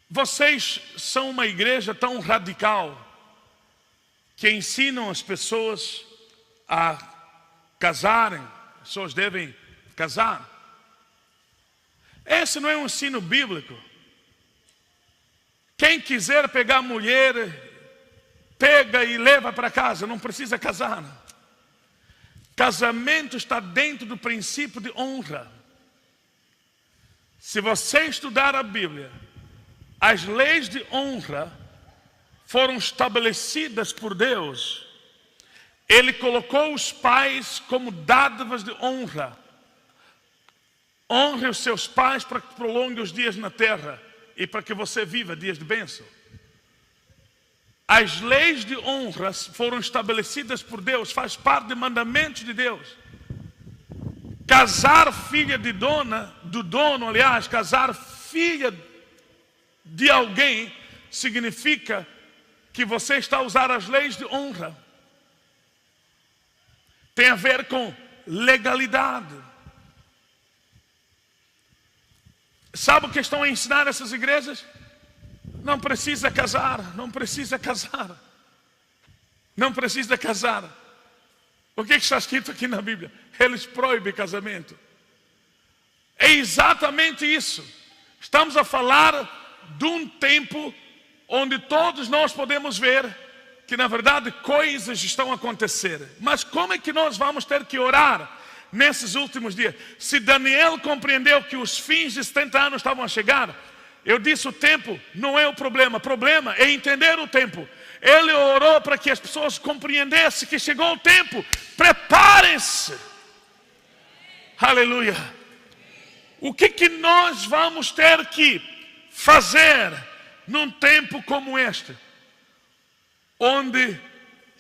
vocês são uma igreja tão radical que ensinam as pessoas a casarem, as pessoas devem casar. Esse não é um ensino bíblico. Quem quiser pegar mulher, pega e leva para casa, não precisa casar. Casamento está dentro do princípio de honra. Se você estudar a Bíblia, as leis de honra foram estabelecidas por Deus. Ele colocou os pais como dádivas de honra. Honre os seus pais para que prolongue os dias na terra e para que você viva dias de bênção. As leis de honra foram estabelecidas por Deus, faz parte de mandamentos de Deus. Casar filha do dono, casar filha de alguém, significa que você está a usar as leis de honra. Tem a ver com legalidade. Sabe o que estão a ensinar essas igrejas? Não precisa casar, não precisa casar. Não precisa casar. O que está escrito aqui na Bíblia? Eles proíbem casamento. É exatamente isso. Estamos a falar de um tempo onde todos nós podemos ver que na verdade coisas estão a acontecer. Mas como é que nós vamos ter que orar nesses últimos dias? Se Daniel compreendeu que os fins de 70 anos estavam a chegar, eu disse: o tempo não é o problema é entender o tempo. Ele orou para que as pessoas compreendessem que chegou o tempo. Preparem-se. Aleluia. O que nós vamos ter que fazer num tempo como este, onde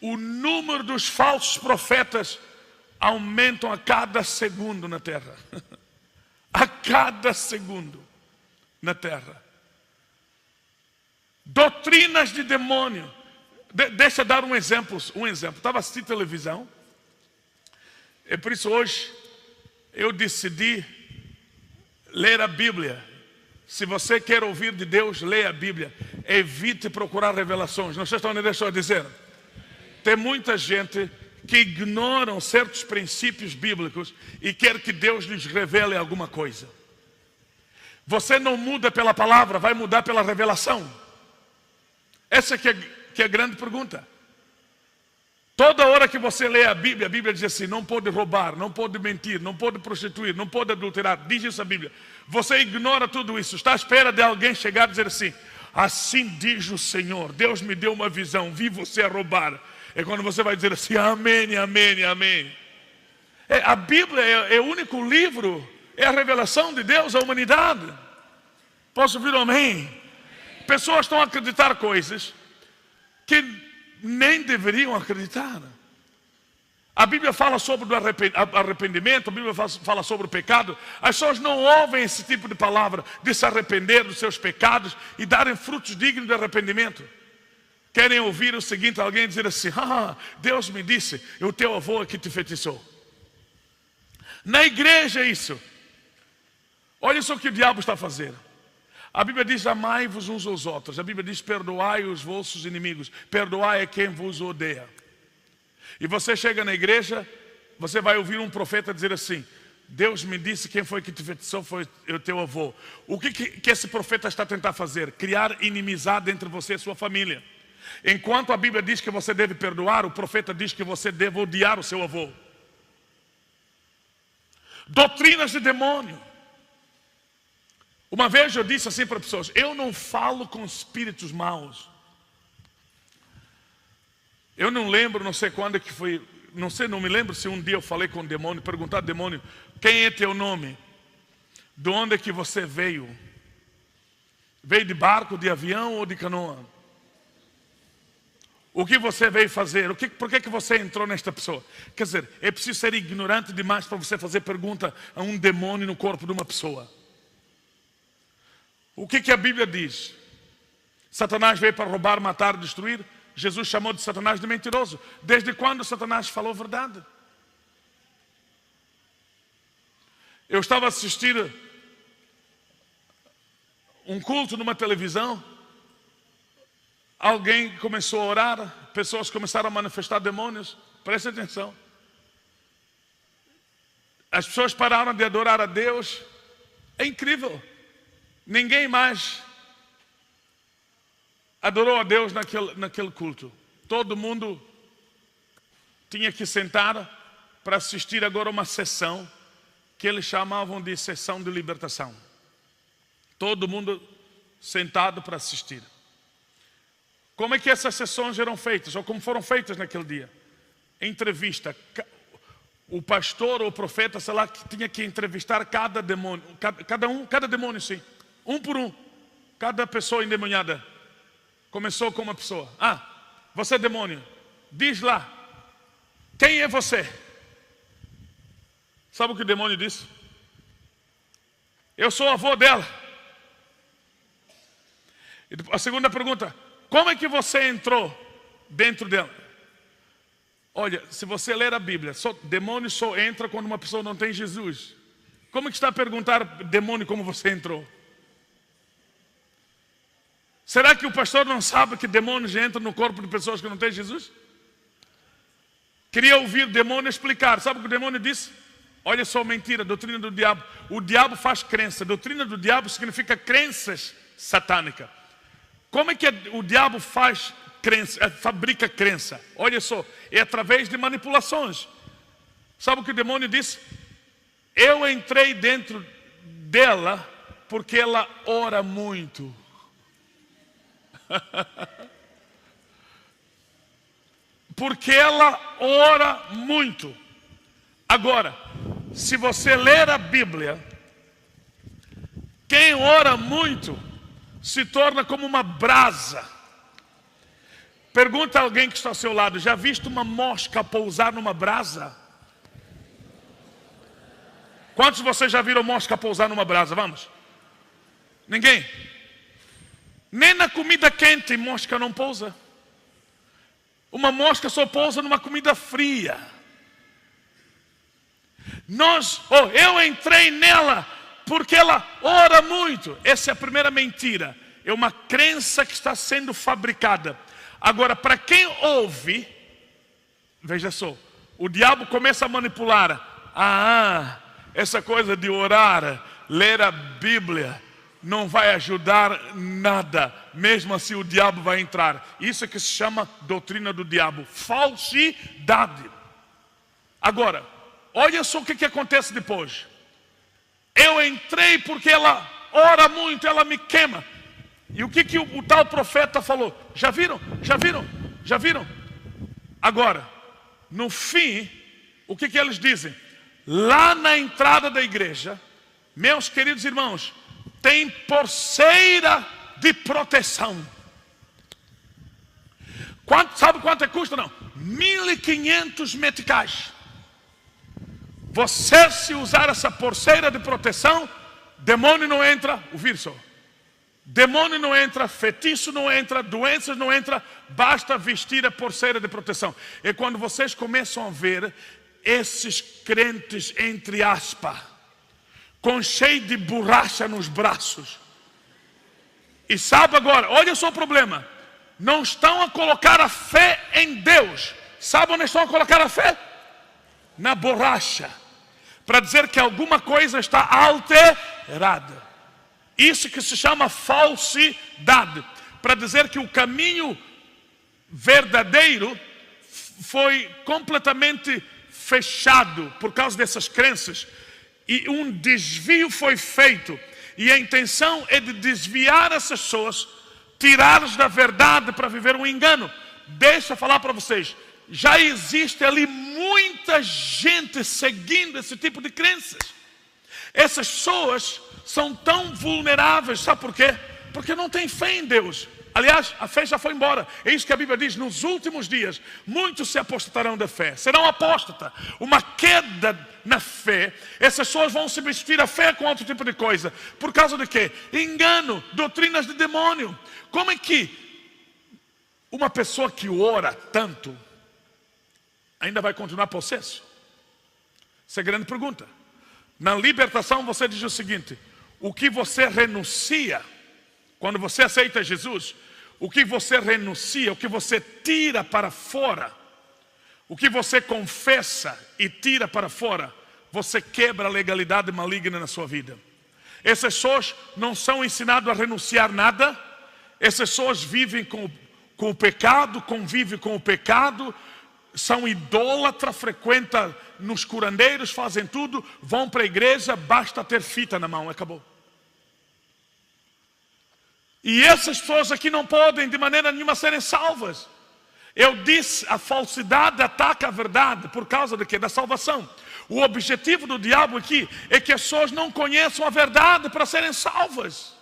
o número dos falsos profetas aumentam a cada segundo na terra. A cada segundo na terra. Doutrinas de demônio. Deixa eu dar um exemplo. Estava assistindo televisão. E por isso hoje eu decidi ler a Bíblia. Se você quer ouvir de Deus, leia a Bíblia. Evite procurar revelações. Não sei se onde estou a dizer. Tem muita gente que ignoram certos princípios bíblicos e quer que Deus lhes revele alguma coisa. Você não muda pela palavra, vai mudar pela revelação. Essa que é a grande pergunta. Toda hora que você lê a Bíblia diz assim: não pode roubar, não pode mentir, não pode prostituir, não pode adulterar. Diz isso a Bíblia. Você ignora tudo isso, está à espera de alguém chegar e dizer assim: assim diz o Senhor, Deus me deu uma visão, vi você a roubar. É quando você vai dizer assim: amém, amém, amém. A Bíblia é o único livro, é a revelação de Deus à humanidade. Posso ouvir um amém? Pessoas estão a acreditar coisas que nem deveriam acreditar. A Bíblia fala sobre o arrependimento, a Bíblia fala sobre o pecado. As pessoas não ouvem esse tipo de palavra, de se arrepender dos seus pecados e darem frutos dignos de arrependimento. Querem ouvir o seguinte: alguém dizer assim: Deus me disse, o teu avô é que te feitiçou. Na igreja é isso. Olha só o que o diabo está fazendo. A Bíblia diz: amai-vos uns aos outros. A Bíblia diz: perdoai os vossos inimigos. Perdoai a quem vos odeia. E você chega na igreja, você vai ouvir um profeta dizer assim: Deus me disse, quem foi que te feitiçou foi o teu avô. O que esse profeta está a tentar fazer? Criar inimizade entre você e sua família. Enquanto a Bíblia diz que você deve perdoar, o profeta diz que você deve odiar o seu avô. Doutrinas de demônio. Uma vez eu disse assim para pessoas: eu não falo com espíritos maus. Eu não lembro, não sei quando que foi, não me lembro se um dia eu falei com o demônio, perguntar ao demônio: quem é teu nome? De onde é que você veio? Veio de barco, de avião ou de canoa? O que você veio fazer? Por que você entrou nesta pessoa? Quer dizer, é preciso ser ignorante demais para você fazer pergunta a um demônio no corpo de uma pessoa. O que a Bíblia diz? Satanás veio para roubar, matar, destruir. Jesus chamou de Satanás de mentiroso. Desde quando Satanás falou verdade? Eu estava a assistir um culto numa televisão. Alguém começou a orar, pessoas começaram a manifestar demônios. Preste atenção. As pessoas pararam de adorar a Deus. É incrível. Ninguém mais adorou a Deus naquele culto. Todo mundo tinha que sentar para assistir agora uma sessão que eles chamavam de sessão de libertação. Todo mundo sentado para assistir. Como é que essas sessões eram feitas? Ou como foram feitas naquele dia? Entrevista. O pastor ou o profeta, sei lá, que tinha que entrevistar cada demônio. Cada demônio, sim. Um por um. Cada pessoa endemoniada. Começou com uma pessoa. Você é demônio. Diz lá. Quem é você? Sabe o que o demônio disse? Eu sou o avô dela. E a segunda pergunta: como é que você entrou dentro dela? Olha, se você ler a Bíblia, demônio só entra quando uma pessoa não tem Jesus. Como é que está a perguntar demônio como você entrou? Será que o pastor não sabe que demônios entram no corpo de pessoas que não têm Jesus? Queria ouvir demônio explicar. Sabe o que o demônio disse? Olha só, mentira, doutrina do diabo. O diabo faz crença. Doutrina do diabo significa crenças satânicas. Como é que o diabo faz crença, fabrica crença? Olha só, é através de manipulações. Sabe o que o demônio disse? Eu entrei dentro dela porque ela ora muito. Porque ela ora muito. Agora, se você ler a Bíblia, quem ora muito se torna como uma brasa. Pergunta a alguém que está ao seu lado: já visto uma mosca pousar numa brasa? Quantos de vocês já viram mosca pousar numa brasa? Vamos. Ninguém. Nem na comida quente mosca não pousa. Uma mosca só pousa numa comida fria. Eu entrei nela porque ela ora muito. Essa é a primeira mentira. É uma crença que está sendo fabricada. Agora, para quem ouve, veja só, o diabo começa a manipular. Essa coisa de orar, ler a Bíblia, não vai ajudar nada. Mesmo assim o diabo vai entrar. Isso é que se chama doutrina do diabo. Falsidade. Agora, olha só o que acontece depois. Eu entrei porque ela ora muito, ela me queima. E o que o tal profeta falou? Já viram? Já viram? Já viram? Agora, no fim, o que eles dizem? Lá na entrada da igreja, meus queridos irmãos, tem pulseira de proteção. Sabe quanto custa? Não. 1.500 meticais. Você, se usar essa pulseira de proteção, demônio não entra, o vírus. Demônio não entra, feitiço não entra, doenças não entra, basta vestir a pulseira de proteção. E quando vocês começam a ver esses crentes, entre aspas, com cheio de borracha nos braços, e sabe agora, olha só o problema, não estão a colocar a fé em Deus. Sabe onde estão a colocar a fé? Na borracha, para dizer que alguma coisa está alterada. Isso que se chama falsidade, para dizer que o caminho verdadeiro foi completamente fechado por causa dessas crenças, e um desvio foi feito, e a intenção é de desviar essas pessoas, tirá-las da verdade para viver um engano. Deixa eu falar para vocês, já existe ali muita gente seguindo esse tipo de crenças. Essas pessoas são tão vulneráveis, sabe por quê? Porque não tem fé em Deus. Aliás, a fé já foi embora. É isso que a Bíblia diz: nos últimos dias, muitos se apostatarão da fé. Serão apóstatas. Uma queda na fé. Essas pessoas vão substituir a fé com outro tipo de coisa. Por causa de quê? Engano, doutrinas de demônio. Como é que uma pessoa que ora tanto ainda vai continuar possesso? Essa é a grande pergunta. Na libertação você diz o seguinte: o que você renuncia, quando você aceita Jesus, o que você renuncia, o que você tira para fora, o que você confessa e tira para fora, você quebra a legalidade maligna na sua vida. Essas pessoas não são ensinadas a renunciar nada. Essas pessoas vivem com o pecado, convivem com o pecado, são idólatras, frequentam nos curandeiros, fazem tudo, vão para a igreja, basta ter fita na mão, acabou. E essas pessoas aqui não podem de maneira nenhuma serem salvas. Eu disse, a falsidade ataca a verdade por causa de quê? Da salvação. O objetivo do diabo aqui é que as pessoas não conheçam a verdade para serem salvas.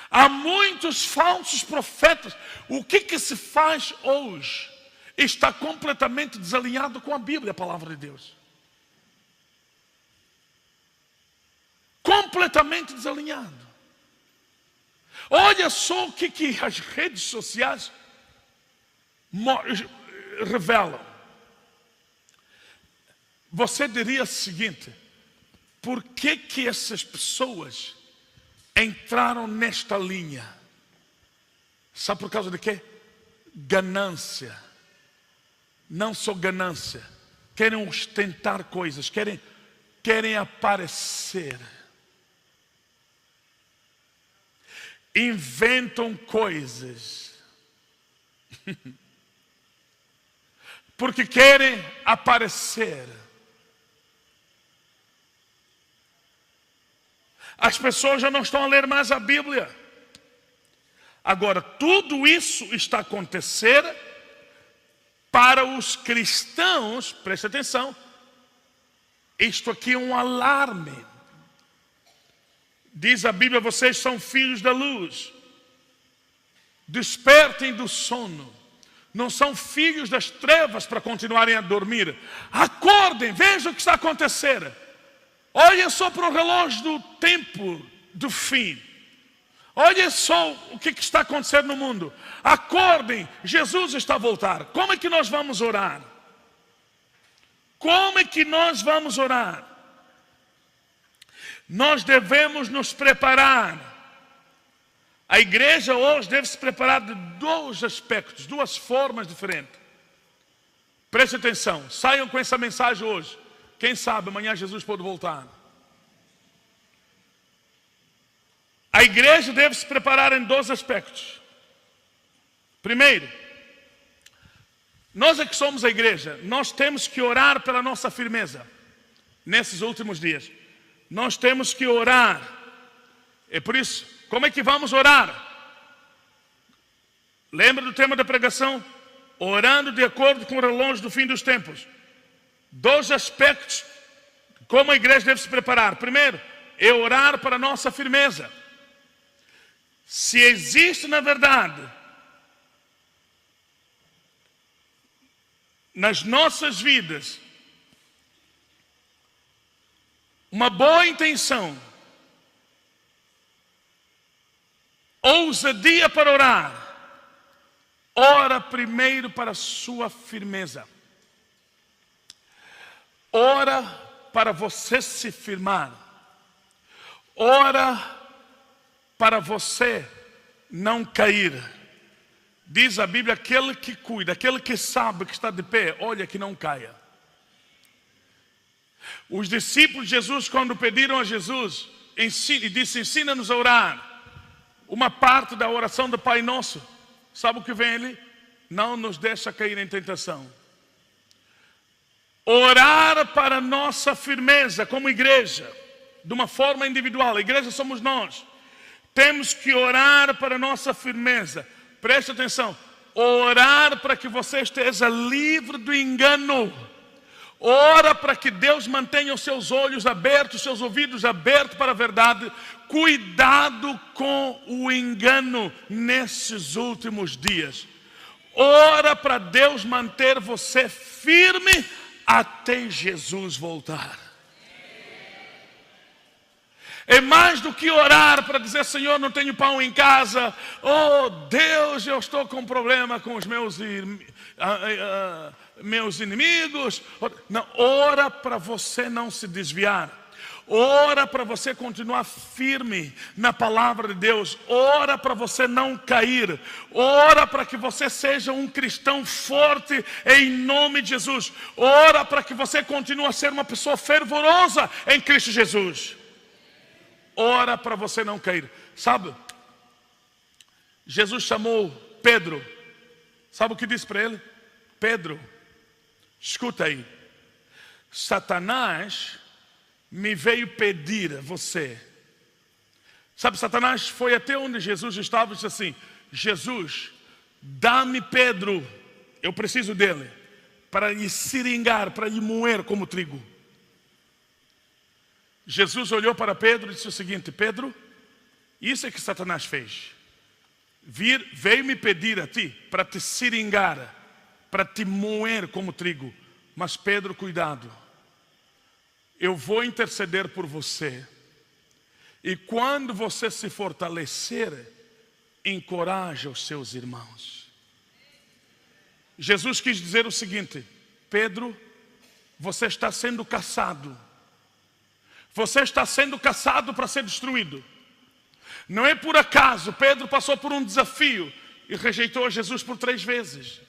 Há muitos falsos profetas. O que se faz hoje está completamente desalinhado com a Bíblia, a palavra de Deus. Completamente desalinhado. Olha só o que as redes sociais revelam. Você diria o seguinte: por que essas pessoas entraram nesta linha? Sabe por causa de quê? Ganância. Não só ganância. Querem ostentar coisas, querem aparecer. Inventam coisas. Porque querem aparecer. As pessoas já não estão a ler mais a Bíblia. Agora, tudo isso está acontecendo para os cristãos. Preste atenção. Isto aqui é um alarme. Diz a Bíblia: vocês são filhos da luz. Despertem do sono. Não são filhos das trevas para continuarem a dormir. Acordem, vejam o que está acontecendo. Olhem só para o relógio do tempo do fim. Olhem só o que está acontecendo no mundo. Acordem, Jesus está a voltar. Como é que nós vamos orar? Como é que nós vamos orar? Nós devemos nos preparar. A igreja hoje deve se preparar de dois aspectos, duas formas diferentes. Preste atenção, saiam com essa mensagem hoje. Quem sabe amanhã Jesus pode voltar. A igreja deve se preparar em dois aspectos. Primeiro, nós é que somos a igreja, nós temos que orar pela nossa firmeza. Nesses últimos dias, nós temos que orar. É por isso, como é que vamos orar? Lembra do tema da pregação? Orando de acordo com o relógio do fim dos tempos. Dois aspectos como a igreja deve se preparar. Primeiro, é orar para a nossa firmeza. Se existe na verdade, nas nossas vidas, uma boa intenção, ousadia para orar, ora primeiro para a sua firmeza. Ora para você se firmar. Ora para você não cair. Diz a Bíblia, aquele que cuida, aquele que sabe que está de pé, olha que não caia. Os discípulos de Jesus, quando pediram a Jesus, e disse, ensina-nos a orar. Uma parte da oração do Pai Nosso, sabe o que vem ali? Não nos deixa cair em tentação. Orar para a nossa firmeza como igreja, de uma forma individual. A igreja somos nós. Temos que orar para a nossa firmeza. Preste atenção. Orar para que você esteja livre do engano. Ora para que Deus mantenha os seus olhos abertos, os seus ouvidos abertos para a verdade. Cuidado com o engano nesses últimos dias. Ora para Deus manter você firme até Jesus voltar. É mais do que orar para dizer, Senhor, não tenho pão em casa. Oh Deus, eu estou com problema com os meus inimigos. Não, ora para você não se desviar. Ora para você continuar firme na palavra de Deus. Ora para você não cair. Ora para que você seja um cristão forte em nome de Jesus. Ora para que você continue a ser uma pessoa fervorosa em Cristo Jesus. Ora para você não cair. Sabe, Jesus chamou Pedro. Sabe o que disse para ele? Pedro, escuta aí. Satanás me veio pedir a você. Sabe, Satanás foi até onde Jesus estava e disse assim, Jesus, dá-me Pedro, eu preciso dele, para lhe seringar, para lhe moer como trigo. Jesus olhou para Pedro e disse o seguinte, Pedro, isso é que Satanás fez. Veio me pedir a ti para te seringar, para te moer como trigo. Mas Pedro, cuidado. Eu vou interceder por você. E quando você se fortalecer, encoraje os seus irmãos. Jesus quis dizer o seguinte, Pedro, você está sendo caçado. Você está sendo caçado para ser destruído. Não é por acaso, Pedro passou por um desafio e rejeitou a Jesus por 3 vezes.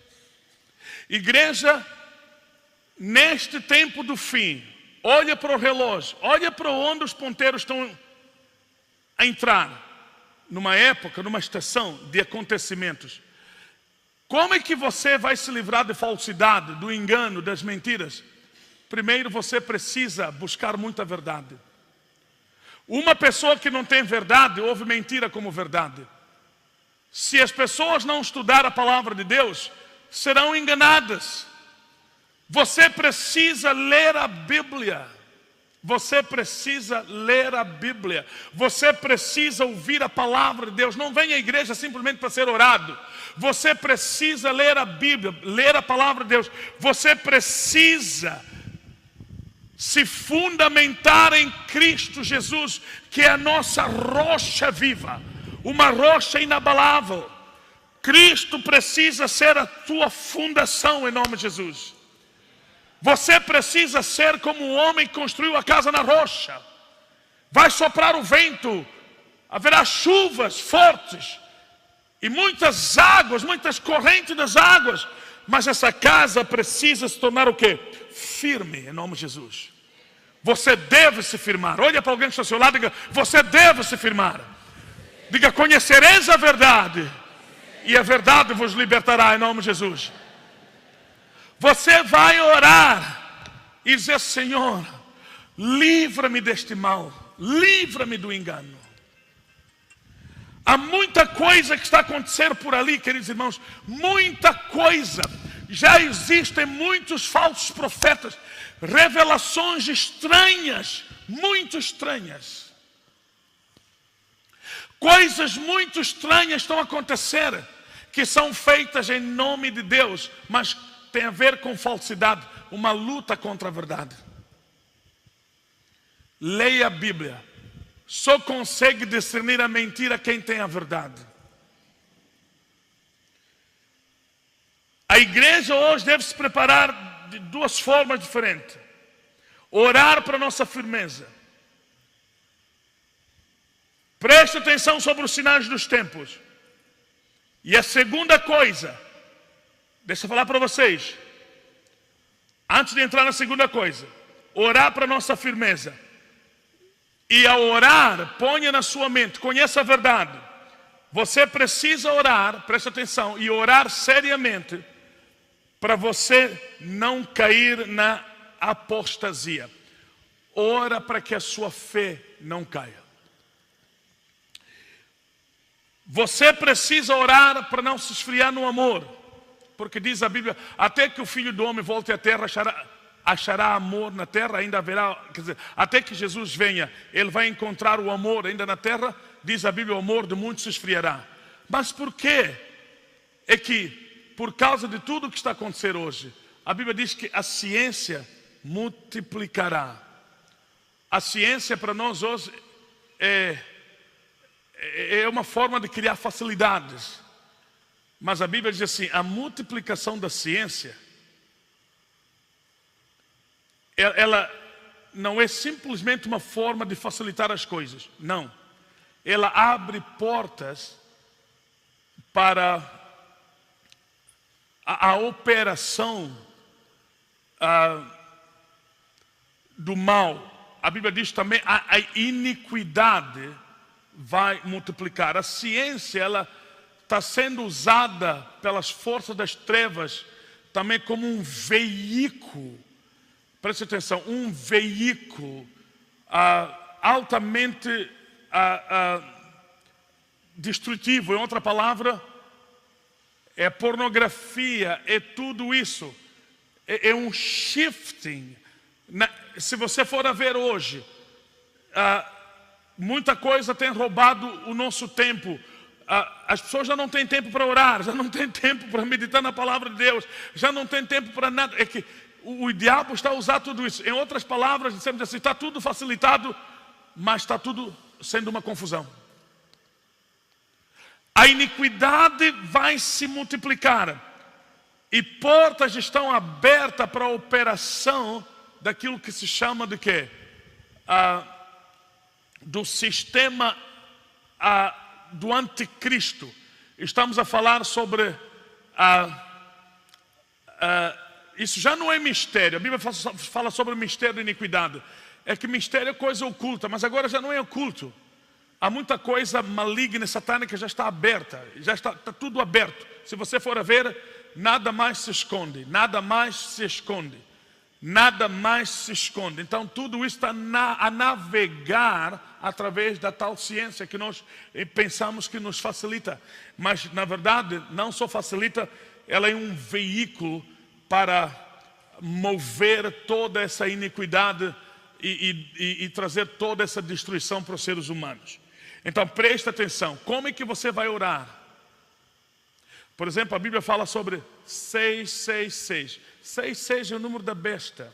Igreja, neste tempo do fim, olha para o relógio, olha para onde os ponteiros estão a entrar. Numa época, numa estação de acontecimentos. Como é que você vai se livrar da falsidade, do engano, das mentiras? Primeiro você precisa buscar muita verdade. Uma pessoa que não tem verdade, ouve mentira como verdade. Se as pessoas não estudar a palavra de Deus, serão enganadas. Você precisa ler a Bíblia. Você precisa ler a Bíblia. Você precisa ouvir a palavra de Deus. Não vem à igreja simplesmente para ser orado. Você precisa ler a Bíblia, ler a palavra de Deus. Você precisa se fundamentar em Cristo Jesus, que é a nossa rocha viva, uma rocha inabalável. Cristo precisa ser a tua fundação em nome de Jesus. Você precisa ser como um homem que construiu a casa na rocha. Vai soprar o vento, haverá chuvas fortes e muitas águas, muitas correntes das águas, mas essa casa precisa se tornar o quê? Firme em nome de Jesus. Você deve se firmar. Olha para alguém que está ao seu lado e diga: você deve se firmar. Diga: conhecereis a verdade e a verdade vos libertará em nome de Jesus. Você vai orar e dizer: Senhor, livra-me deste mal, livra-me do engano. Há muita coisa que está acontecendo por ali, queridos irmãos, muita coisa. Já existem muitos falsos profetas, revelações estranhas, muito estranhas. Coisas muito estranhas estão acontecendo, que são feitas em nome de Deus, mas tem a ver com falsidade, uma luta contra a verdade. Leia a Bíblia. Só consegue discernir a mentira quem tem a verdade. A igreja hoje deve se preparar de duas formas diferentes. Orar para a nossa firmeza. Preste atenção sobre os sinais dos tempos. E a segunda coisa, deixa eu falar para vocês, antes de entrar na segunda coisa, orar para a nossa firmeza. E ao orar, ponha na sua mente, conheça a verdade. Você precisa orar, preste atenção, e orar seriamente, para você não cair na apostasia. Ora para que a sua fé não caia. Você precisa orar para não se esfriar no amor. Porque diz a Bíblia, até que o Filho do Homem volte à terra, achará amor na terra, ainda haverá, quer dizer, até que Jesus venha, Ele vai encontrar o amor ainda na terra. Diz a Bíblia, o amor de muitos se esfriará. Mas por quê? É que, por causa de tudo o que está acontecendo hoje, a Bíblia diz que a ciência multiplicará. A ciência para nós hoje é uma forma de criar facilidades. Mas a Bíblia diz assim, a multiplicação da ciência, ela não é simplesmente uma forma de facilitar as coisas. Não. Ela abre portas para a operação do mal. A Bíblia diz também a iniquidade vai multiplicar. A ciência, ela está sendo usada pelas forças das trevas também como um veículo. Preste atenção, um veículo altamente destrutivo. Em outra palavra, é pornografia, é tudo isso. É um shifting. Se você for a ver hoje, muita coisa tem roubado o nosso tempo. As pessoas já não têm tempo para orar, já não têm tempo para meditar na palavra de Deus, já não têm tempo para nada. É que o diabo está a usar tudo isso. Em outras palavras, dizemos assim, está tudo facilitado, mas está tudo sendo uma confusão. A iniquidade vai se multiplicar e portas estão abertas para a operação daquilo que se chama de quê? Do sistema do anticristo. Estamos a falar sobre isso já não é mistério. A Bíblia fala sobre o mistério da iniquidade. É que mistério é coisa oculta, mas agora já não é oculto. Há muita coisa maligna e satânica já está aberta, já está tudo aberto. Se você for a ver, nada mais se esconde, nada mais se esconde, nada mais se esconde. Então tudo isso está a navegar através da tal ciência que nós pensamos que nos facilita. Mas na verdade não só facilita, ela é um veículo para mover toda essa iniquidade e trazer toda essa destruição para os seres humanos. Então preste atenção, como é que você vai orar? Por exemplo, a Bíblia fala sobre 666. 66 é o número da besta.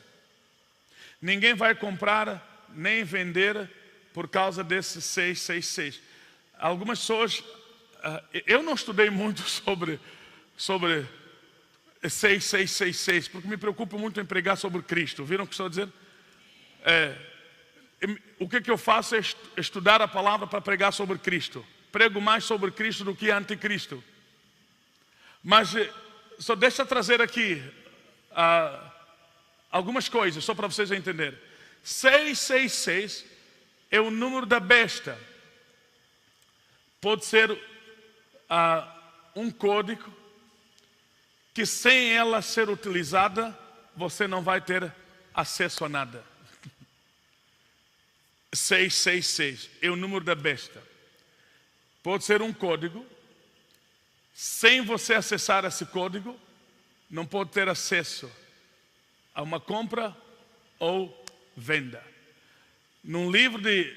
Ninguém vai comprar nem vender por causa desse 666. Algumas pessoas, eu não estudei muito sobre 6666, porque me preocupo muito em pregar sobre Cristo. Viram o que estou dizendo? O que eu faço é estudar a palavra para pregar sobre Cristo. Prego mais sobre Cristo do que anticristo. Mas só deixa eu trazer aqui algumas coisas, só para vocês entenderem. 666 é o número da besta. Pode ser um código que sem ela ser utilizada, você não vai ter acesso a nada. 666 é o número da besta. Pode ser um código. Sem você acessar esse código, não pode ter acesso a uma compra ou venda. Num livro de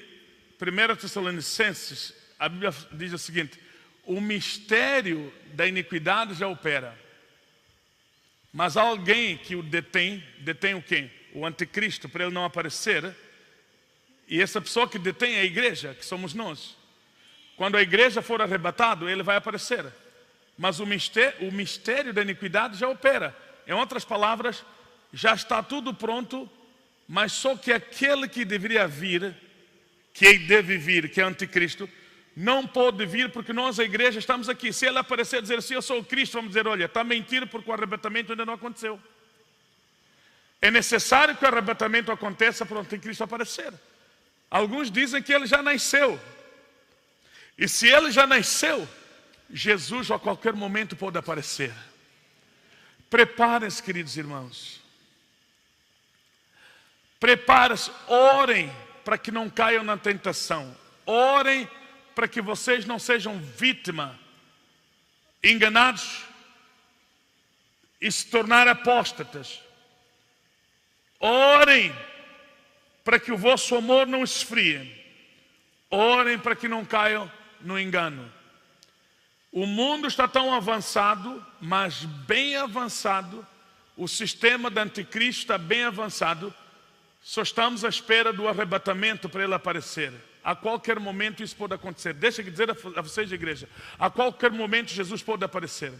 1 Tessalonicenses, a Bíblia diz o seguinte: o mistério da iniquidade já opera, mas alguém que o detém o quê? O anticristo, para ele não aparecer. E essa pessoa que detém é a igreja, que somos nós. Quando a igreja for arrebatada, ele vai aparecer. Mas o mistério da iniquidade já opera. Em outras palavras, já está tudo pronto, mas só que aquele que deveria vir, que deve vir, que é anticristo, não pode vir, porque nós, a igreja, estamos aqui. Se ele aparecer e dizer assim, eu sou o Cristo, vamos dizer, olha, está mentindo porque o arrebatamento ainda não aconteceu. É necessário que o arrebatamento aconteça para o anticristo aparecer. Alguns dizem que ele já nasceu. E se ele já nasceu, Jesus a qualquer momento pode aparecer. Preparem-se, queridos irmãos. Preparem-se, orem para que não caiam na tentação. Orem para que vocês não sejam vítimas, enganados e se tornar apóstatas. Orem para que o vosso amor não esfrie. Orem para que não caiam no engano. O mundo está tão avançado, mas bem avançado. O sistema do anticristo está bem avançado. Só estamos à espera do arrebatamento para ele aparecer. A qualquer momento isso pode acontecer. Deixa eu dizer a vocês, igreja, a qualquer momento Jesus pode aparecer.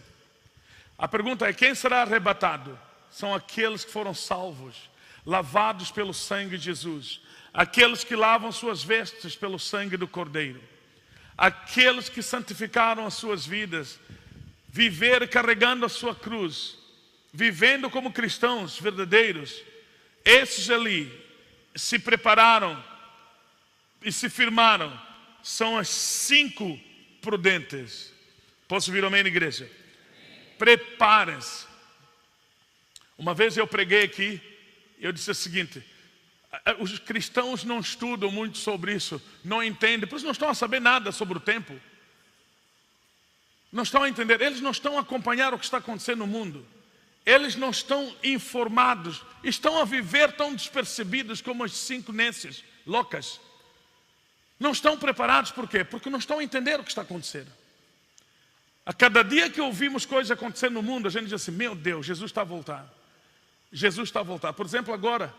A pergunta é: quem será arrebatado? São aqueles que foram salvos, lavados pelo sangue de Jesus. Aqueles que lavam suas vestes pelo sangue do Cordeiro. Aqueles que santificaram as suas vidas, viver carregando a sua cruz, vivendo como cristãos verdadeiros. Esses ali se prepararam e se firmaram. São as 5 prudentes. Posso ouvir amém, igreja? Preparem-se. Uma vez eu preguei aqui, eu disse o seguinte: os cristãos não estudam muito sobre isso, não entendem, por isso não estão a saber nada sobre o tempo. Não estão a entender, eles não estão a acompanhar o que está acontecendo no mundo. Eles não estão informados, estão a viver tão despercebidos como as 5 nências loucas. Não estão preparados, por quê? Porque não estão a entender o que está acontecendo. A cada dia que ouvimos coisas acontecendo no mundo, a gente diz assim: meu Deus, Jesus está a voltar. Jesus está a voltar. Por exemplo, agora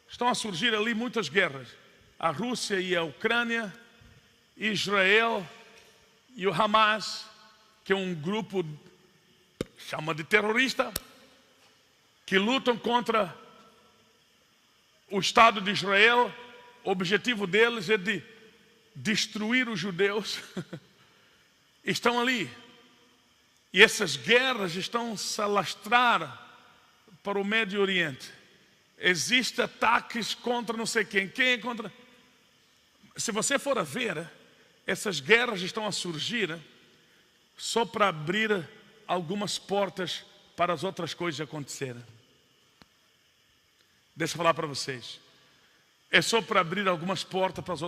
estão a surgir ali muitas guerras. A Rússia e a Ucrânia, Israel e o Hamas, que é um grupo, chama de terrorista, que lutam contra o Estado de Israel. O objetivo deles é de destruir os judeus. Estão ali. E essas guerras estão a alastrar para o Médio Oriente. Existem ataques contra não sei quem é contra... Se você for a ver, essas guerras estão a surgir só para abrir algumas portas para as outras coisas acontecerem. Deixa eu falar para vocês. É só para abrir algumas portas para as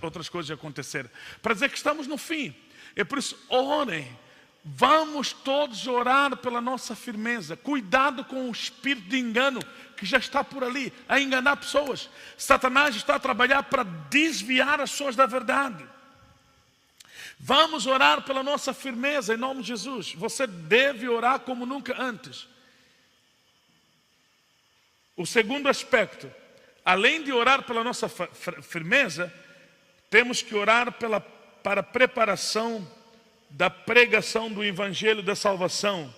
outras coisas acontecerem. Para dizer que estamos no fim. É por isso, orem. Vamos todos orar pela nossa firmeza. Cuidado com o espírito de engano que já está por ali, a enganar pessoas. Satanás está a trabalhar para desviar as pessoas da verdade. Vamos orar pela nossa firmeza em nome de Jesus. Você deve orar como nunca antes. O segundo aspecto, além de orar pela nossa firmeza, temos que orar para a preparação da pregação do Evangelho da salvação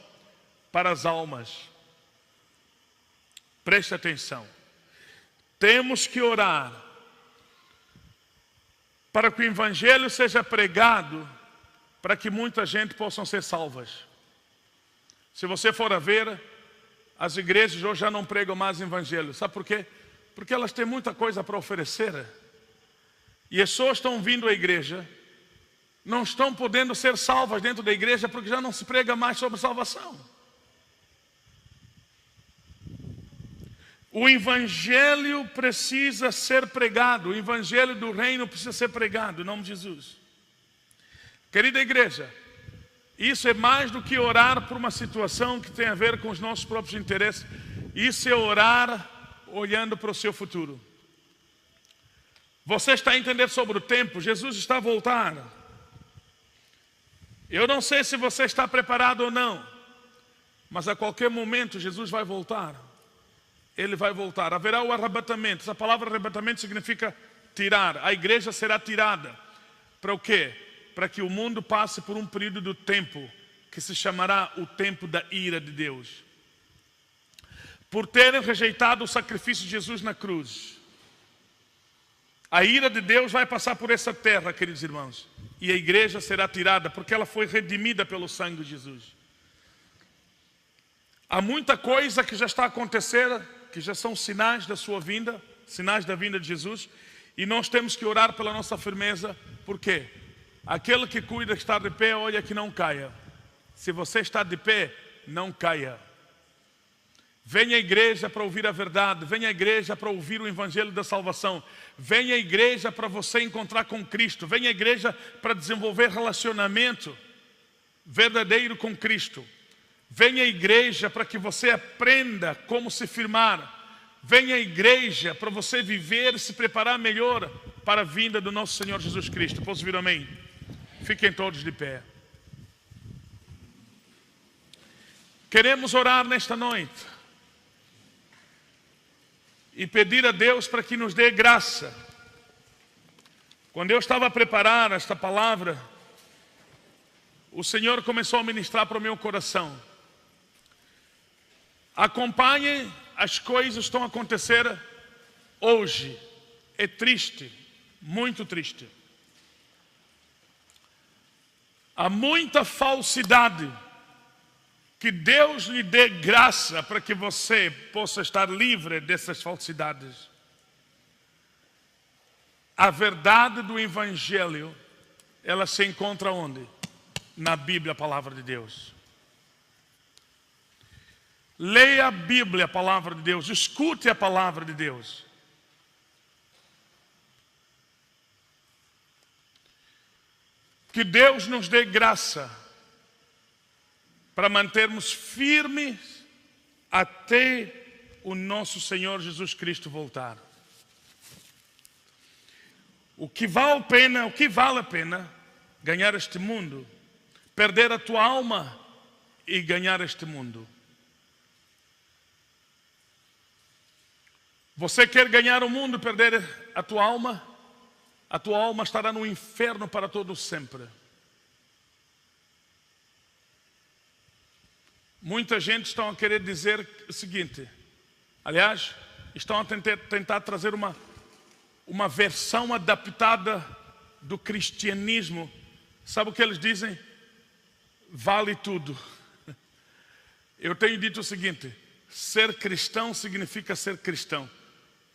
para as almas. Preste atenção. Temos que orar para que o Evangelho seja pregado, para que muita gente possa ser salvas. Se você for a ver, as igrejas hoje já não pregam mais Evangelho. Sabe por quê? Porque elas têm muita coisa para oferecer. E as pessoas estão vindo à igreja, não estão podendo ser salvas dentro da igreja, porque já não se prega mais sobre salvação. O Evangelho precisa ser pregado, o Evangelho do reino precisa ser pregado, em nome de Jesus. Querida igreja, isso é mais do que orar por uma situação que tem a ver com os nossos próprios interesses. Isso é orar olhando para o seu futuro. Você está a entender sobre o tempo? Jesus está a voltar. Eu não sei se você está preparado ou não, mas a qualquer momento Jesus vai voltar. Ele vai voltar. Haverá o arrebatamento. Essa palavra arrebatamento significa tirar. A igreja será tirada. Para o quê? Para que o mundo passe por um período do tempo que se chamará o tempo da ira de Deus. Por terem rejeitado o sacrifício de Jesus na cruz, a ira de Deus vai passar por essa terra, queridos irmãos. E a igreja será tirada, porque ela foi redimida pelo sangue de Jesus. Há muita coisa que já está a acontecer, que já são sinais da sua vinda, sinais da vinda de Jesus. E nós temos que orar pela nossa firmeza. Por quê? Aquele que cuida que está de pé, olha que não caia. Se você está de pé, não caia. Venha à igreja para ouvir a verdade. Venha à igreja para ouvir o Evangelho da salvação. Venha à igreja para você encontrar com Cristo. Venha à igreja para desenvolver relacionamento verdadeiro com Cristo. Venha à igreja para que você aprenda como se firmar. Venha à igreja para você viver e se preparar melhor para a vinda do nosso Senhor Jesus Cristo. Posso ouvir amém? Fiquem todos de pé. Queremos orar nesta noite e pedir a Deus para que nos dê graça. Quando eu estava a preparar esta palavra, o Senhor começou a ministrar para o meu coração. Acompanhem as coisas que estão a acontecer hoje. É triste, muito triste. Há muita falsidade. Que Deus lhe dê graça para que você possa estar livre dessas falsidades. A verdade do Evangelho, ela se encontra onde? Na Bíblia, a palavra de Deus. Leia a Bíblia, a palavra de Deus. Escute a palavra de Deus. Que Deus nos dê graça para mantermos firmes até o nosso Senhor Jesus Cristo voltar. O que vale a pena ganhar este mundo, perder a tua alma e ganhar este mundo. Você quer ganhar o mundo e perder a tua alma? A tua alma estará no inferno para todo sempre. Muita gente está a querer dizer o seguinte, aliás, estão a tentar trazer uma versão adaptada do cristianismo. Sabe o que eles dizem? Vale tudo. Eu tenho dito o seguinte, ser cristão significa ser cristão.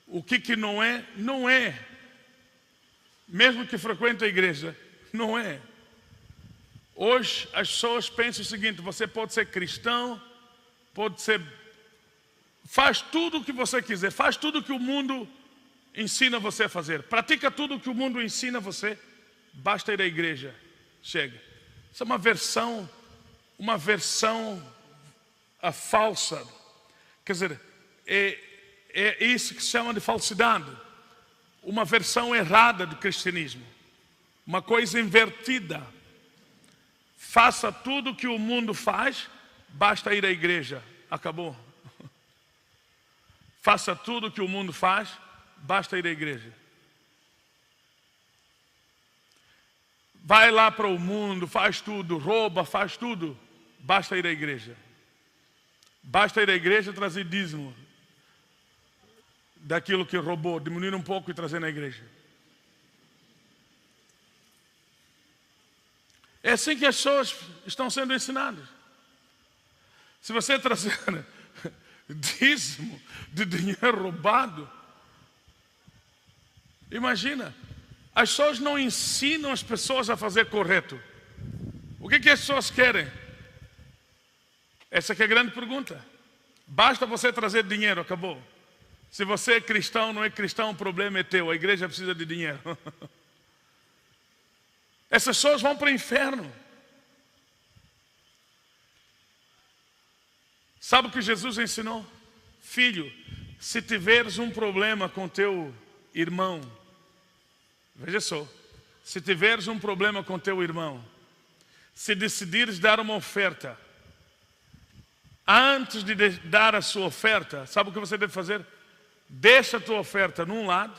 O que não é, não é. Mesmo que frequente a igreja, não é. Hoje as pessoas pensam o seguinte, você pode ser cristão, faz tudo o que você quiser, faz tudo o que o mundo ensina você a fazer, pratica tudo o que o mundo ensina você, basta ir à igreja, chega. Isso é uma versão uma versão falsa. Quer dizer, é isso que se chama de falsidade. Uma versão errada do cristianismo. Uma coisa invertida. Faça tudo o que o mundo faz, basta ir à igreja. Acabou. Faça tudo o que o mundo faz, basta ir à igreja. Vai lá para o mundo, faz tudo, rouba, faz tudo, basta ir à igreja. Basta ir à igreja e trazer dízimo daquilo que roubou, diminuir um pouco e trazer na igreja. É assim que as pessoas estão sendo ensinadas. Se você trazer dízimo de dinheiro roubado, imagina, as pessoas não ensinam as pessoas a fazer correto. O que as pessoas querem? Essa que é a grande pergunta. Basta você trazer dinheiro, acabou. Se você é cristão, não é cristão, o problema é teu. A igreja precisa de dinheiro. Essas pessoas vão para o inferno. Sabe o que Jesus ensinou? Filho, se tiveres um problema com teu irmão, veja só, se tiveres um problema com teu irmão, se decidires dar uma oferta, antes de dar a sua oferta, sabe o que você deve fazer? Deixa a tua oferta num lado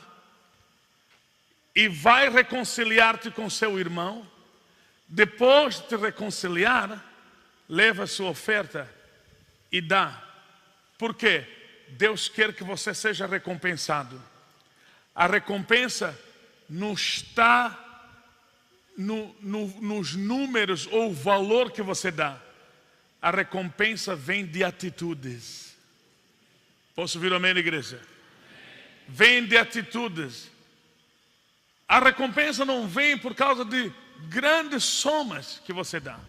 e vai reconciliar-te com seu irmão. Depois de te reconciliar, leva a sua oferta e dá. Por quê? Deus quer que você seja recompensado. A recompensa não está nos números ou o valor que você dá. A recompensa vem de atitudes. Posso ouvir amém, igreja? Vem de atitudes. A recompensa não vem por causa de grandes somas que você dá.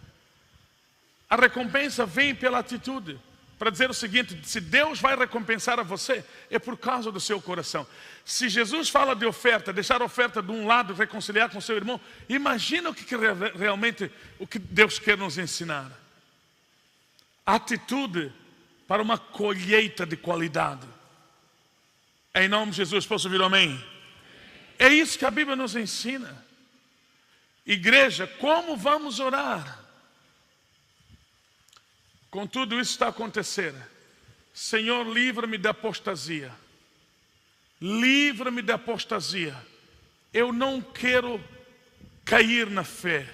A recompensa vem pela atitude. Para dizer o seguinte, se Deus vai recompensar a você, é por causa do seu coração. Se Jesus fala de oferta, deixar a oferta de um lado, reconciliar com seu irmão, imagina o que realmente o que Deus quer nos ensinar. Atitude para uma colheita de qualidade. Em nome de Jesus, posso ouvir amém? É isso que a Bíblia nos ensina. Igreja, como vamos orar? Com tudo isso está acontecendo. Senhor, livra-me da apostasia. Livra-me da apostasia. Eu não quero cair na fé.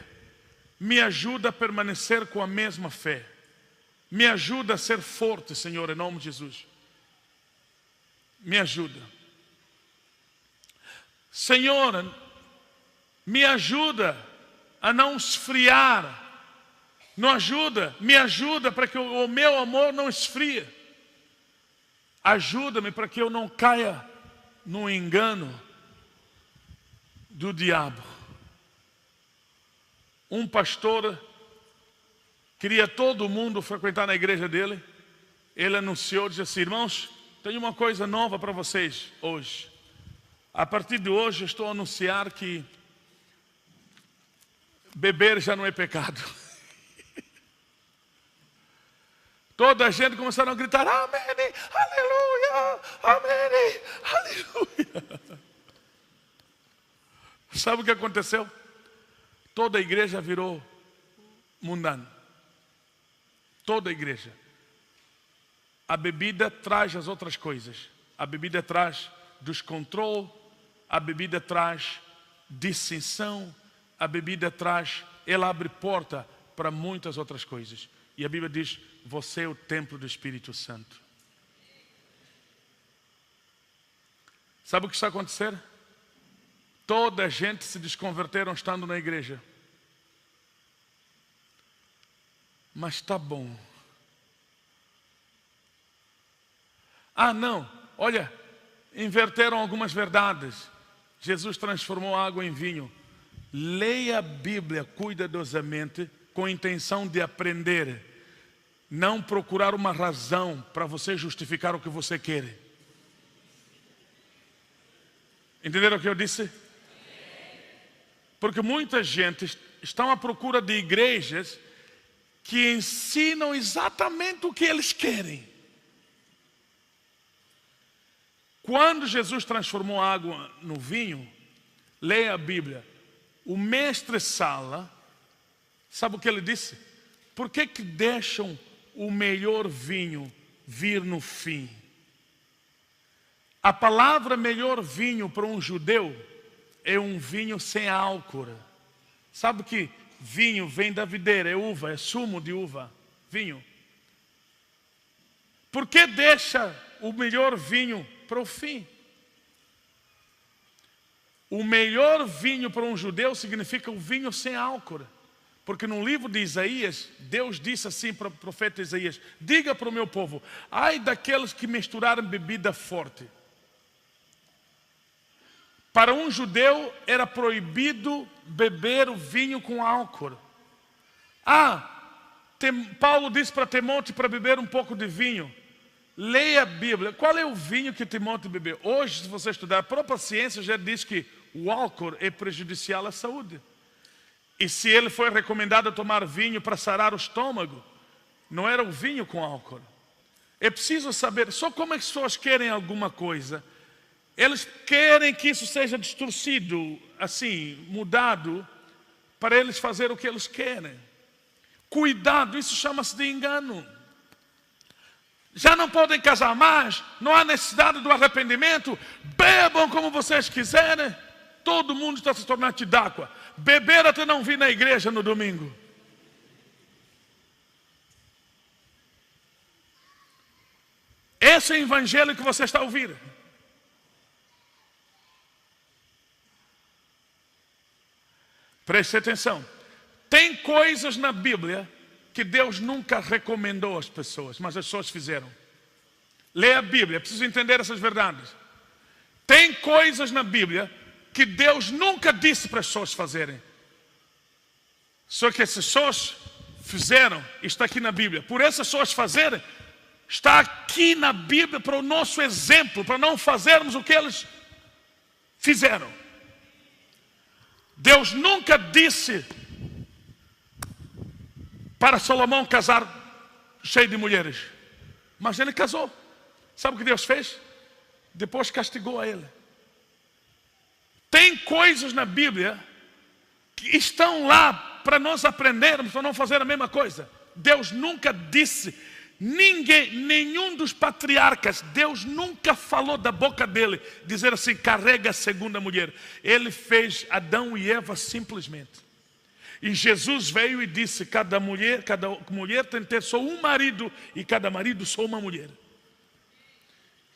Me ajuda a permanecer com a mesma fé. Me ajuda a ser forte, Senhor, em nome de Jesus. Me ajuda. Senhor, me ajuda a não esfriar. Me ajuda para que o meu amor não esfrie. Ajuda-me para que eu não caia no engano do diabo. Um pastor queria todo mundo frequentar na igreja dele. Ele anunciou, disse assim: irmãos, tenho uma coisa nova para vocês hoje. A partir de hoje eu estou a anunciar que beber já não é pecado. Toda a gente começaram a gritar: amém, aleluia, amém, aleluia. Sabe o que aconteceu? Toda a igreja virou mundana. Toda a igreja. A bebida traz as outras coisas. A bebida traz descontrole. A bebida traz dissensão. A bebida traz, ela abre porta para muitas outras coisas. E a Bíblia diz: você é o templo do Espírito Santo. Sabe o que está acontecendo? Toda a gente se desconverteram estando na igreja. Mas está bom. Ah, não, olha, inverteram algumas verdades. Jesus transformou água em vinho. Leia a Bíblia cuidadosamente com a intenção de aprender. Não procurar uma razão para você justificar o que você quer. Entenderam o que eu disse? Porque muita gente está à procura de igrejas que ensinam exatamente o que eles querem. Quando Jesus transformou a água no vinho, leia a Bíblia, o mestre Sala, sabe o que ele disse? Por que deixam o melhor vinho vir no fim? A palavra melhor vinho para um judeu é um vinho sem álcool. Sabe que vinho vem da videira, é uva, é sumo de uva, vinho. Por que deixa o melhor vinho para o fim? O melhor vinho para um judeu significa o vinho sem álcool. Porque no livro de Isaías, Deus disse assim para o profeta Isaías: diga para o meu povo, ai daqueles que misturaram bebida forte. Para um judeu era proibido beber o vinho com álcool. Paulo disse para Timóteo para beber um pouco de vinho. Leia a Bíblia. Qual é o vinho que Timóteo bebeu? Hoje, se você estudar, a própria ciência já diz que o álcool é prejudicial à saúde. E se ele foi recomendado a tomar vinho para sarar o estômago, não era o vinho com álcool. É preciso saber, só como as pessoas querem alguma coisa, eles querem que isso seja distorcido, assim, mudado, para eles fazer o que eles querem. Cuidado, isso chama-se de engano. Já não podem casar mais, não há necessidade do arrependimento, bebam como vocês quiserem. Todo mundo está se tornando tidáqua. Beber até não vir na igreja no domingo. Esse é o evangelho que você está ouvindo. Preste atenção. Tem coisas na Bíblia que Deus nunca recomendou às pessoas, mas as pessoas fizeram. Leia a Bíblia, é preciso entender essas verdades. Tem coisas na Bíblia que Deus nunca disse para as pessoas fazerem. Só que essas pessoas fizeram, está aqui na Bíblia. Por essas pessoas fazerem, está aqui na Bíblia para o nosso exemplo, para não fazermos o que eles fizeram. Deus nunca disse para Salomão casar cheio de mulheres, mas ele casou. Sabe o que Deus fez? Depois castigou a ele. Tem coisas na Bíblia que estão lá para nós aprendermos, para não fazer a mesma coisa. Deus nunca disse, nenhum dos patriarcas, Deus nunca falou da boca dele, dizer assim, carrega a segunda mulher. Ele fez Adão e Eva simplesmente. E Jesus veio e disse, cada mulher tem que ter só um marido, e cada marido só uma mulher.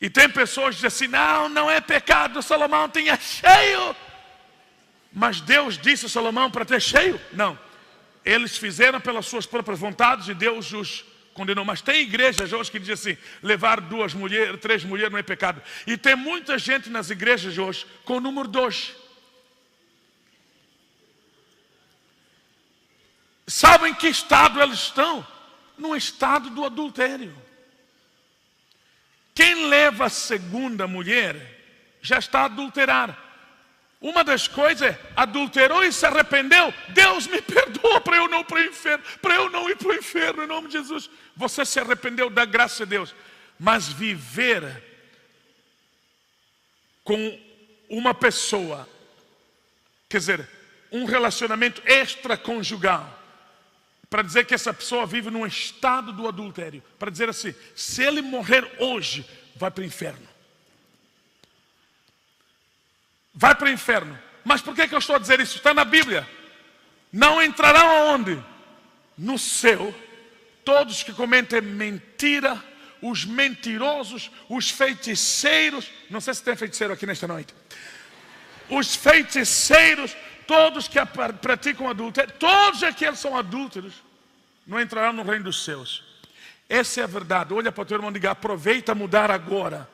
E tem pessoas que dizem assim, não é pecado, Salomão tinha cheio. Mas Deus disse a Salomão para ter cheio? Não. Eles fizeram pelas suas próprias vontades e Deus os condenou. Mas tem igrejas hoje que dizem assim, levar 2 mulheres, 3 mulheres não é pecado. E tem muita gente nas igrejas hoje com o número 2. Sabem em que estado eles estão? No estado do adultério. Quem leva a segunda mulher já está a adulterar. Uma das coisas é, adulterou e se arrependeu. Deus me perdoa para eu não ir para o inferno. Para eu não ir para o inferno, em nome de Jesus. Você se arrependeu da graça de Deus. Mas viver com uma pessoa, quer dizer, um relacionamento extraconjugal, para dizer que essa pessoa vive num estado do adultério, para dizer assim, se ele morrer hoje, vai para o inferno. Vai para o inferno. Mas por que eu estou a dizer isso? Está na Bíblia. Não entrarão aonde? No céu, todos que cometem mentira, os mentirosos, os feiticeiros. Não sei se tem feiticeiro aqui nesta noite. Os feiticeiros, todos que praticam adultério, todos aqueles são adúlteros, não entrarão no reino dos céus. Essa é a verdade. Olha para o teu irmão e diga, aproveita a mudar agora,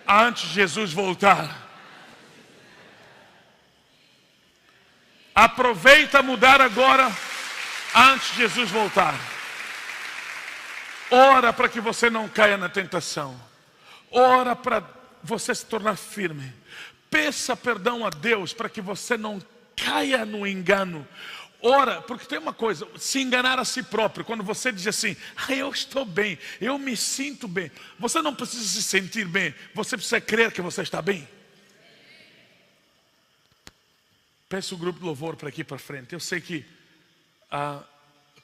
antes de Jesus voltar. Aproveita a mudar agora, antes de Jesus voltar. Ora para que você não caia na tentação. Ora para você se tornar firme. Peça perdão a Deus para que você não caia no engano. ora, porque tem uma coisa, se enganar a si próprio. Quando você diz assim, eu estou bem, eu me sinto bem. Você não precisa se sentir bem, você precisa crer que você está bem. Peço o grupo de louvor para aqui para frente. Eu sei que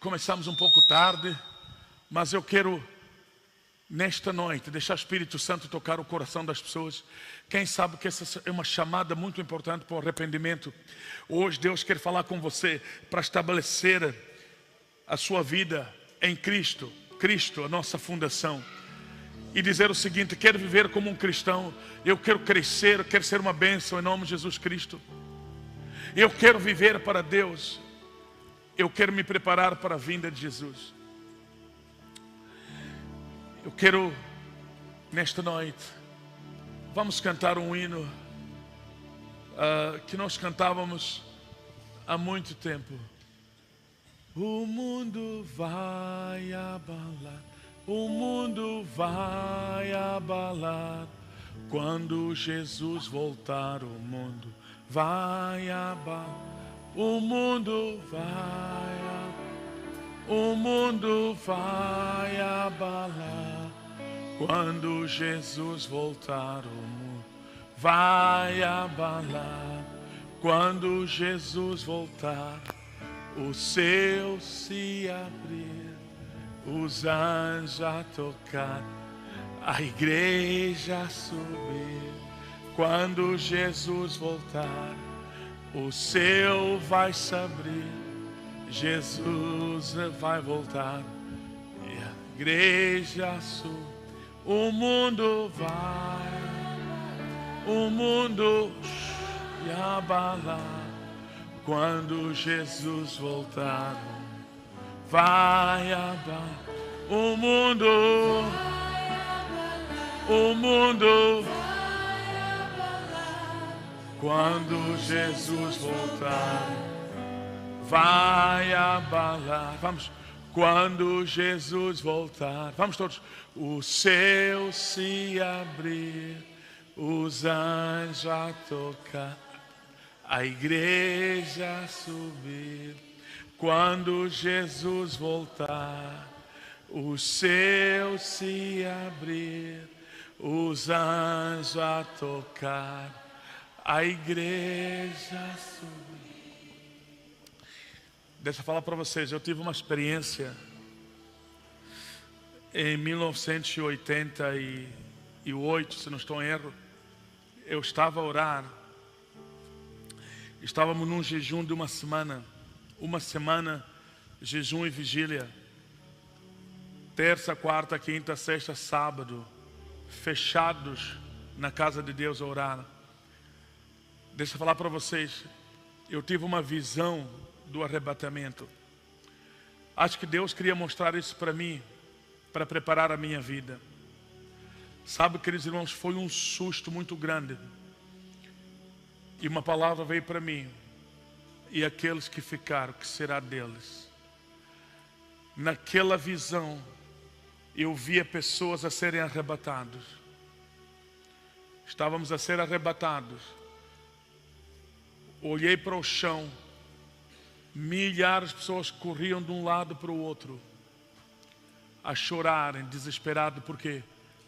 começamos um pouco tarde, mas eu quero, nesta noite, deixar o Espírito Santo tocar o coração das pessoas. Quem sabe que essa é uma chamada muito importante para o arrependimento. Hoje Deus quer falar com você para estabelecer a sua vida em Cristo. Cristo, a nossa fundação. E dizer o seguinte: quero viver como um cristão. Eu quero crescer, eu quero ser uma bênção em nome de Jesus Cristo. Eu quero viver para Deus. Eu quero me preparar para a vinda de Jesus. Eu quero, nesta noite, vamos cantar um hino que nós cantávamos há muito tempo. O mundo vai abalar, o mundo vai abalar. Quando Jesus voltar, o mundo vai abalar. O mundo vai abalar. Quando Jesus voltar, o mundo vai abalar. Quando Jesus voltar, os céus se abrir, os anjos a tocar, a igreja a subir. Quando Jesus voltar, o céu vai se abrir, Jesus vai voltar e a igreja a subir. O mundo abalar. Quando Jesus voltar, vai abalar. O mundo quando Jesus voltar, vai abalar. Vamos. Quando Jesus voltar, vamos todos. O céu se abrir, os anjos a tocar, a igreja a subir. Quando Jesus voltar, o céu se abrir, os anjos a tocar, a igreja a subir. Deixa eu falar para vocês, eu tive uma experiência em 1988, se não estou em erro. Eu estava a orar, estávamos num jejum de uma semana, jejum e vigília, terça, quarta, quinta, sexta, sábado, fechados na casa de Deus a orar. Deixa eu falar para vocês, eu tive uma visão do arrebatamento. Acho que Deus queria mostrar isso para mim, para preparar a minha vida. Sabe, queridos irmãos, foi um susto muito grande. E uma palavra veio para mim: e aqueles que ficaram, que será deles? Naquela visão, eu via pessoas a serem arrebatadas. Estávamos a ser arrebatados. Olhei para o chão, milhares de pessoas corriam de um lado para o outro, a chorarem, desesperados, porque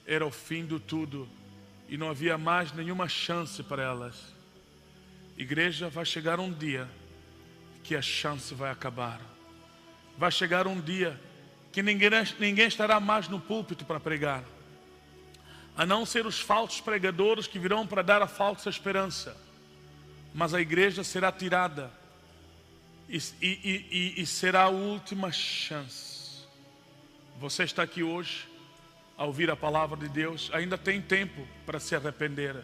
era o fim de tudo e não havia mais nenhuma chance para elas. Igreja, vai chegar um dia que a chance vai acabar. Vai chegar um dia que ninguém estará mais no púlpito para pregar, a não ser os falsos pregadores que virão para dar a falsa esperança. Mas a igreja será tirada e será a última chance. Você está aqui hoje a ouvir a palavra de Deus, ainda tem tempo para se arrepender.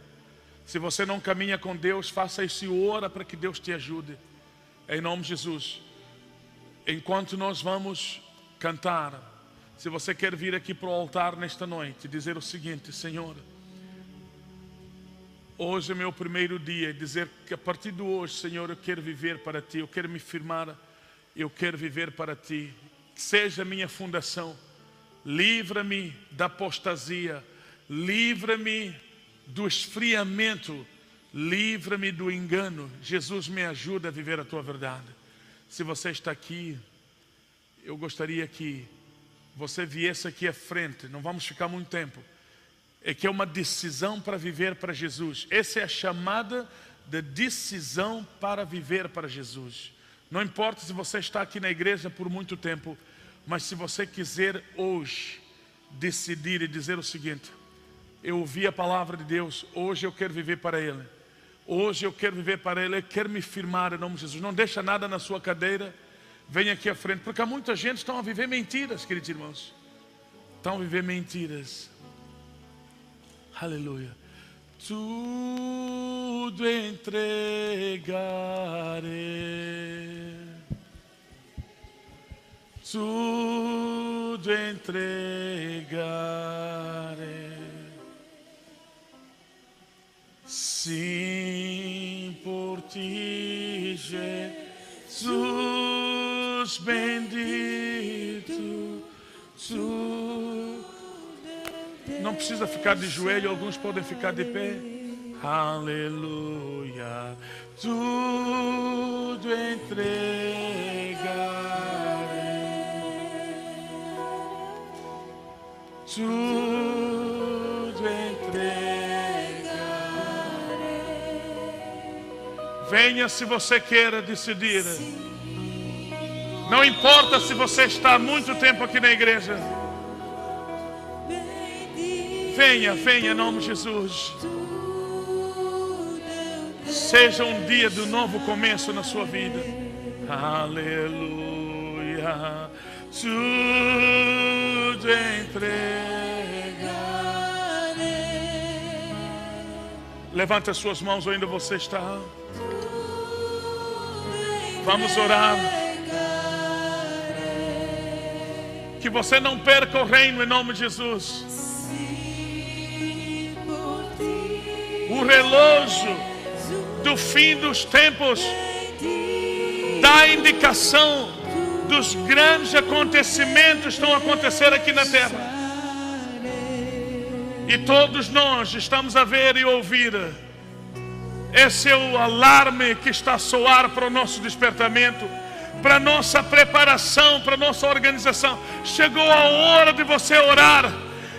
Se você não caminha com Deus, faça isso e ora para que Deus te ajude, em nome de Jesus. Enquanto nós vamos cantar, se você quer vir aqui para o altar nesta noite e dizer o seguinte: Senhor, hoje é meu primeiro dia, e dizer que a partir de hoje, Senhor, eu quero viver para Ti, eu quero me firmar, eu quero viver para Ti. Que seja a minha fundação. Livra-me da apostasia, livra-me do esfriamento, livra-me do engano. Jesus, me ajuda a viver a Tua verdade. Se você está aqui, eu gostaria que você viesse aqui à frente. Não vamos ficar muito tempo. É que é uma decisão para viver para Jesus. Essa é a chamada de decisão para viver para Jesus. Não importa se você está aqui na igreja por muito tempo, mas se você quiser hoje decidir e dizer o seguinte: eu ouvi a palavra de Deus, hoje eu quero viver para Ele. Hoje eu quero viver para Ele, eu quero me firmar em nome de Jesus. Não deixa nada na sua cadeira, venha aqui à frente, porque há muita gente que estão a viver mentiras, queridos irmãos. Estão a viver mentiras. Aleluia. Tudo entregarei, tudo entregarei. Sim, por ti, Jesus bendito, tu. Não precisa ficar de joelho, alguns podem ficar de pé. Aleluia, tudo entregarei, tudo entregarei. Venha se você queira decidir. Não importa se você está há muito tempo aqui na igreja. Venha, venha em nome de Jesus. Seja um dia do novo começo na sua vida. Aleluia. Tudo entregarei. Levante as suas mãos onde você está. Vamos orar. Que você não perca o reino em nome de Jesus. O relógio do fim dos tempos dá a indicação dos grandes acontecimentos que estão a acontecer aqui na terra. E todos nós estamos a ver e ouvir. Esse é o alarme que está a soar para o nosso despertamento, para a nossa preparação, para a nossa organização. Chegou a hora de você orar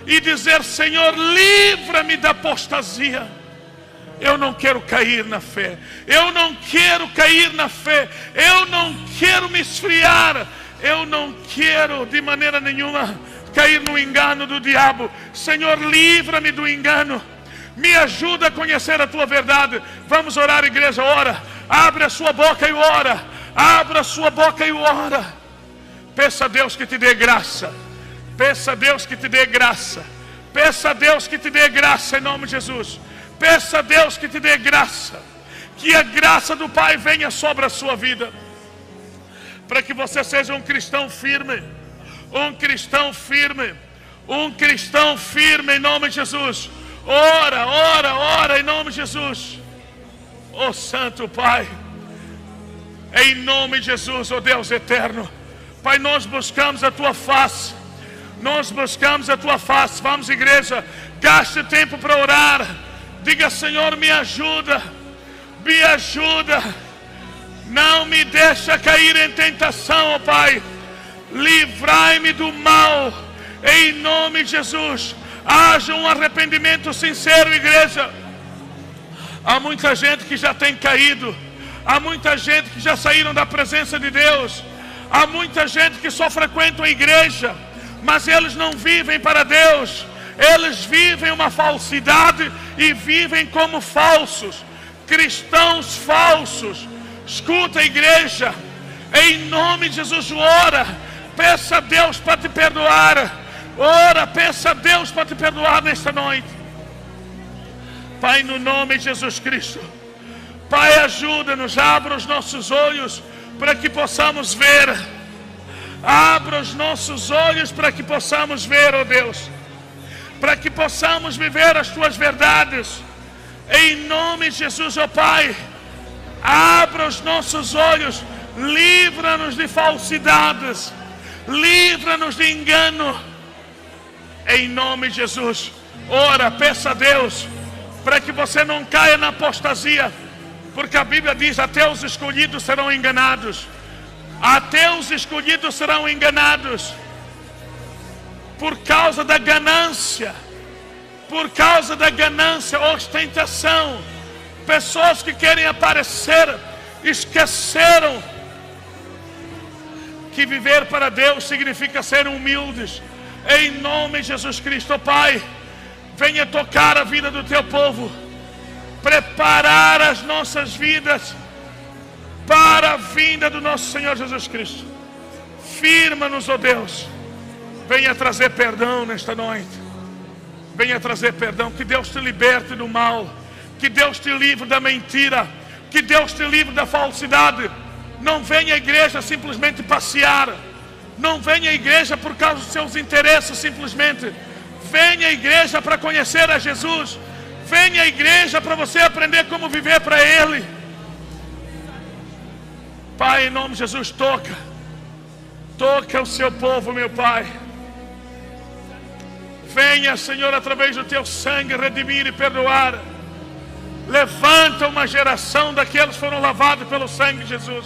e dizer: Senhor, livra-me da apostasia. Eu não quero cair na fé. Eu não quero cair na fé. Eu não quero me esfriar. Eu não quero de maneira nenhuma cair no engano do diabo. Senhor, livra-me do engano. Me ajuda a conhecer a tua verdade. Vamos orar, igreja, ora. Abre a sua boca e ora. Abra a sua boca e ora. Peça a Deus que te dê graça. Peça a Deus que te dê graça. Peça a Deus que te dê graça em nome de Jesus. Peça a Deus que te dê graça. Que a graça do Pai venha sobre a sua vida. Para que você seja um cristão firme. Um cristão firme. Um cristão firme em nome de Jesus. Ora, ora, ora em nome de Jesus. Ó Santo Pai, em nome de Jesus, ó Deus eterno. Pai, nós buscamos a Tua face. Nós buscamos a Tua face. Vamos, igreja, gaste tempo para orar. Diga: Senhor, me ajuda. Me ajuda. Não me deixa cair em tentação, ó Pai. Livrai-me do mal. Em nome de Jesus. Haja um arrependimento sincero, igreja. Há muita gente que já tem caído. Há muita gente que já saíram da presença de Deus. Há muita gente que só frequenta a igreja, mas eles não vivem para Deus. Eles vivem uma falsidade e vivem como falsos. Cristãos falsos. Escuta, a igreja. Em nome de Jesus, ora. Peça a Deus para te perdoar. Ora, peça a Deus para te perdoar nesta noite. Pai, no nome de Jesus Cristo. Pai, ajuda-nos, abra os nossos olhos para que possamos ver. Abra os nossos olhos para que possamos ver, ó Deus. Para que possamos viver as Tuas verdades. Em nome de Jesus, ó Pai. Abra os nossos olhos. Livra-nos de falsidades. Livra-nos de engano. Em nome de Jesus. Ora, peça a Deus para que você não caia na apostasia. Porque a Bíblia diz: até os escolhidos serão enganados. Até os escolhidos serão enganados por causa da ganância. Por causa da ganância, ostentação. Pessoas que querem aparecer, esqueceram que viver para Deus significa ser humildes. Em nome de Jesus Cristo, Pai, venha tocar a vida do Teu povo, preparar as nossas vidas para a vinda do nosso Senhor Jesus Cristo. Firma-nos, ó Deus. Venha trazer perdão nesta noite. Venha trazer perdão. Que Deus te liberte do mal. Que Deus te livre da mentira. Que Deus te livre da falsidade. Não venha à igreja simplesmente passear. Não venha à igreja por causa dos seus interesses simplesmente. Venha à igreja para conhecer a Jesus. Venha à igreja para você aprender como viver para Ele. Pai, em nome de Jesus, toca. Toca o seu povo, meu Pai. Venha, Senhor, através do Teu sangue, redimir e perdoar. Levanta uma geração daqueles que foram lavados pelo sangue de Jesus.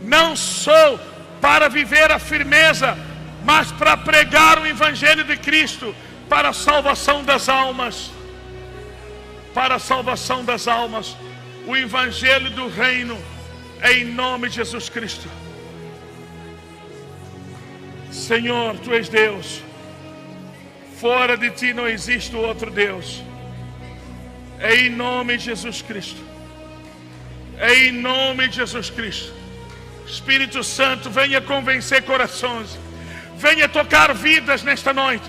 Não sou para viver a firmeza, mas para pregar o Evangelho de Cristo, para a salvação das almas. Para a salvação das almas. O Evangelho do Reino, em nome de Jesus Cristo. Senhor, Tu és Deus. Fora de Ti não existe outro Deus. Em nome de Jesus Cristo. Em nome de Jesus Cristo. Espírito Santo, venha convencer corações. Venha tocar vidas nesta noite.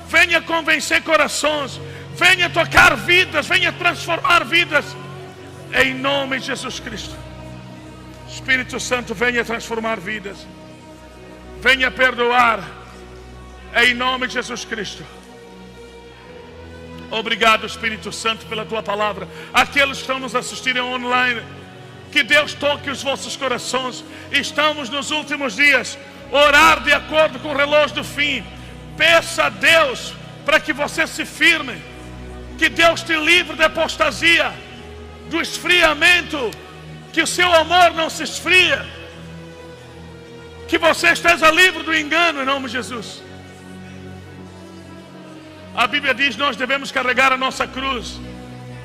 Venha convencer corações. Venha tocar vidas. Venha transformar vidas. Em nome de Jesus Cristo. Espírito Santo, venha transformar vidas. Venha perdoar. Em nome de Jesus Cristo. Obrigado, Espírito Santo, pela Tua palavra. Aqueles que estão nos assistindo online, que Deus toque os vossos corações. Estamos nos últimos dias. Orar de acordo com o relógio do fim. Peça a Deus para que você se firme. Que Deus te livre da apostasia, do esfriamento. Que o seu amor não se esfria. Que você esteja livre do engano, em nome de Jesus. A Bíblia diz que nós devemos carregar a nossa cruz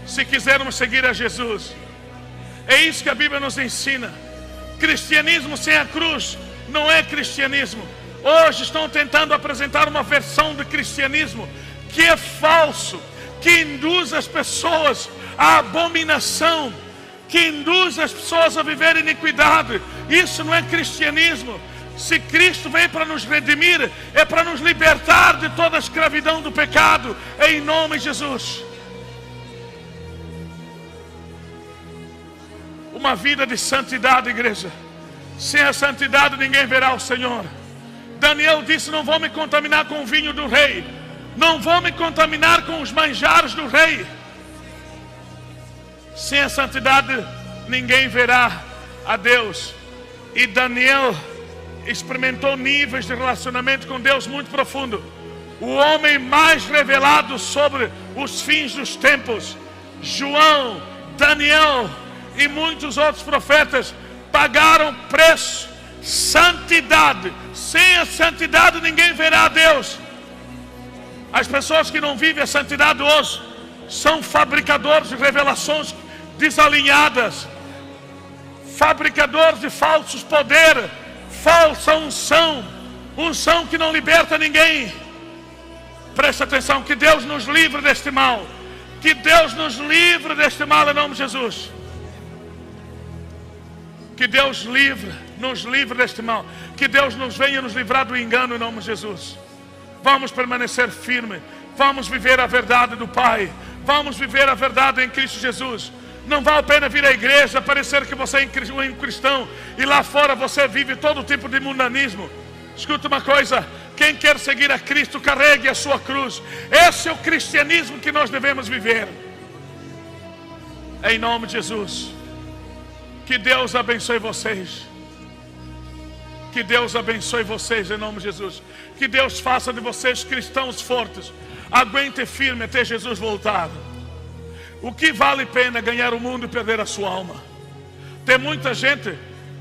se quisermos seguir a Jesus. É isso que a Bíblia nos ensina. Cristianismo sem a cruz não é cristianismo. Hoje estão tentando apresentar uma versão de cristianismo que é falso, que induz as pessoas à abominação, que induz as pessoas a viver iniquidade. Isso não é cristianismo. Se Cristo veio para nos redimir, é para nos libertar de toda a escravidão do pecado, em nome de Jesus. Uma vida de santidade, igreja. Sem a santidade ninguém verá o Senhor. Daniel disse: não vou me contaminar com o vinho do rei, não vou me contaminar com os manjares do rei. Sem a santidade ninguém verá a Deus. E Daniel experimentou níveis de relacionamento com Deus muito profundo. O homem mais revelado sobre os fins dos tempos, João, Daniel e muitos outros profetas pagaram preço. Santidade. Sem a santidade ninguém verá a Deus. As pessoas que não vivem a santidade hoje são fabricadores de revelações desalinhadas, fabricadores de falsos poderes, falsa unção, unção que não liberta ninguém. Preste atenção, que Deus nos livre deste mal. Que Deus nos livre deste mal em nome de Jesus. Que Deus nos livre deste mal. Que Deus nos venha nos livrar do engano em nome de Jesus. Vamos permanecer firme. Vamos viver a verdade do Pai. Vamos viver a verdade em Cristo Jesus. Não vale a pena vir à igreja, parecer que você é um cristão e lá fora você vive todo tipo de mundanismo. Escuta uma coisa: quem quer seguir a Cristo, carregue a sua cruz. Esse é o cristianismo que nós devemos viver. Em nome de Jesus. Que Deus abençoe vocês. Que Deus abençoe vocês em nome de Jesus. Que Deus faça de vocês cristãos fortes. Aguente firme até Jesus voltar. O que vale a pena ganhar o mundo e perder a sua alma? Tem muita gente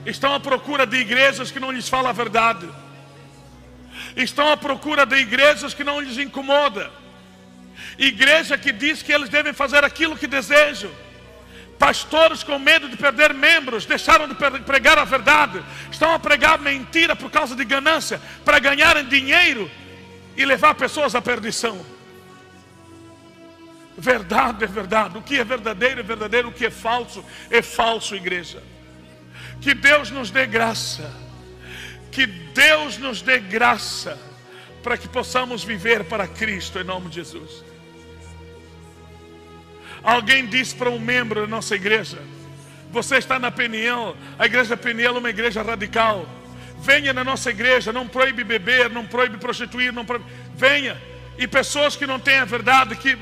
Estão à procura de igrejas que não lhes falam a verdade. Estão à procura de igrejas que não lhes incomoda. Igreja que diz que eles devem fazer aquilo que desejam. Pastores com medo de perder membros, deixaram de pregar a verdade. Estão a pregar mentira por causa de ganância, para ganharem dinheiro e levar pessoas à perdição. Verdade é verdade. O que é verdadeiro. O que é falso, igreja. Que Deus nos dê graça. Que Deus nos dê graça para que possamos viver para Cristo em nome de Jesus. Alguém disse para um membro da nossa igreja: você está na Peniel, a igreja Peniel é uma igreja radical. Venha na nossa igreja, não proíbe beber, não proíbe prostituir, não proíbe. Venha. E pessoas que não têm a verdade, que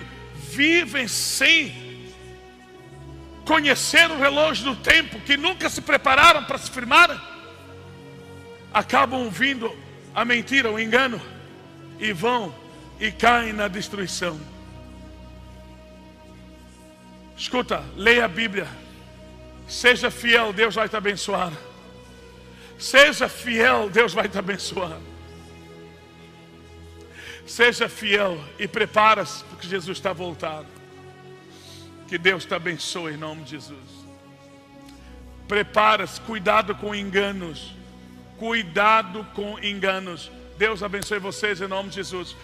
vivem sem conhecer o relógio do tempo, que nunca se prepararam para se firmar, acabam vindo a mentira, o engano, e vão e caem na destruição. Escuta, leia a Bíblia, seja fiel, Deus vai te abençoar. Seja fiel, Deus vai te abençoar. Seja fiel e prepara-se, porque Jesus está voltado. Que Deus te abençoe em nome de Jesus. Prepara-se, cuidado com enganos. Cuidado com enganos. Deus abençoe vocês em nome de Jesus.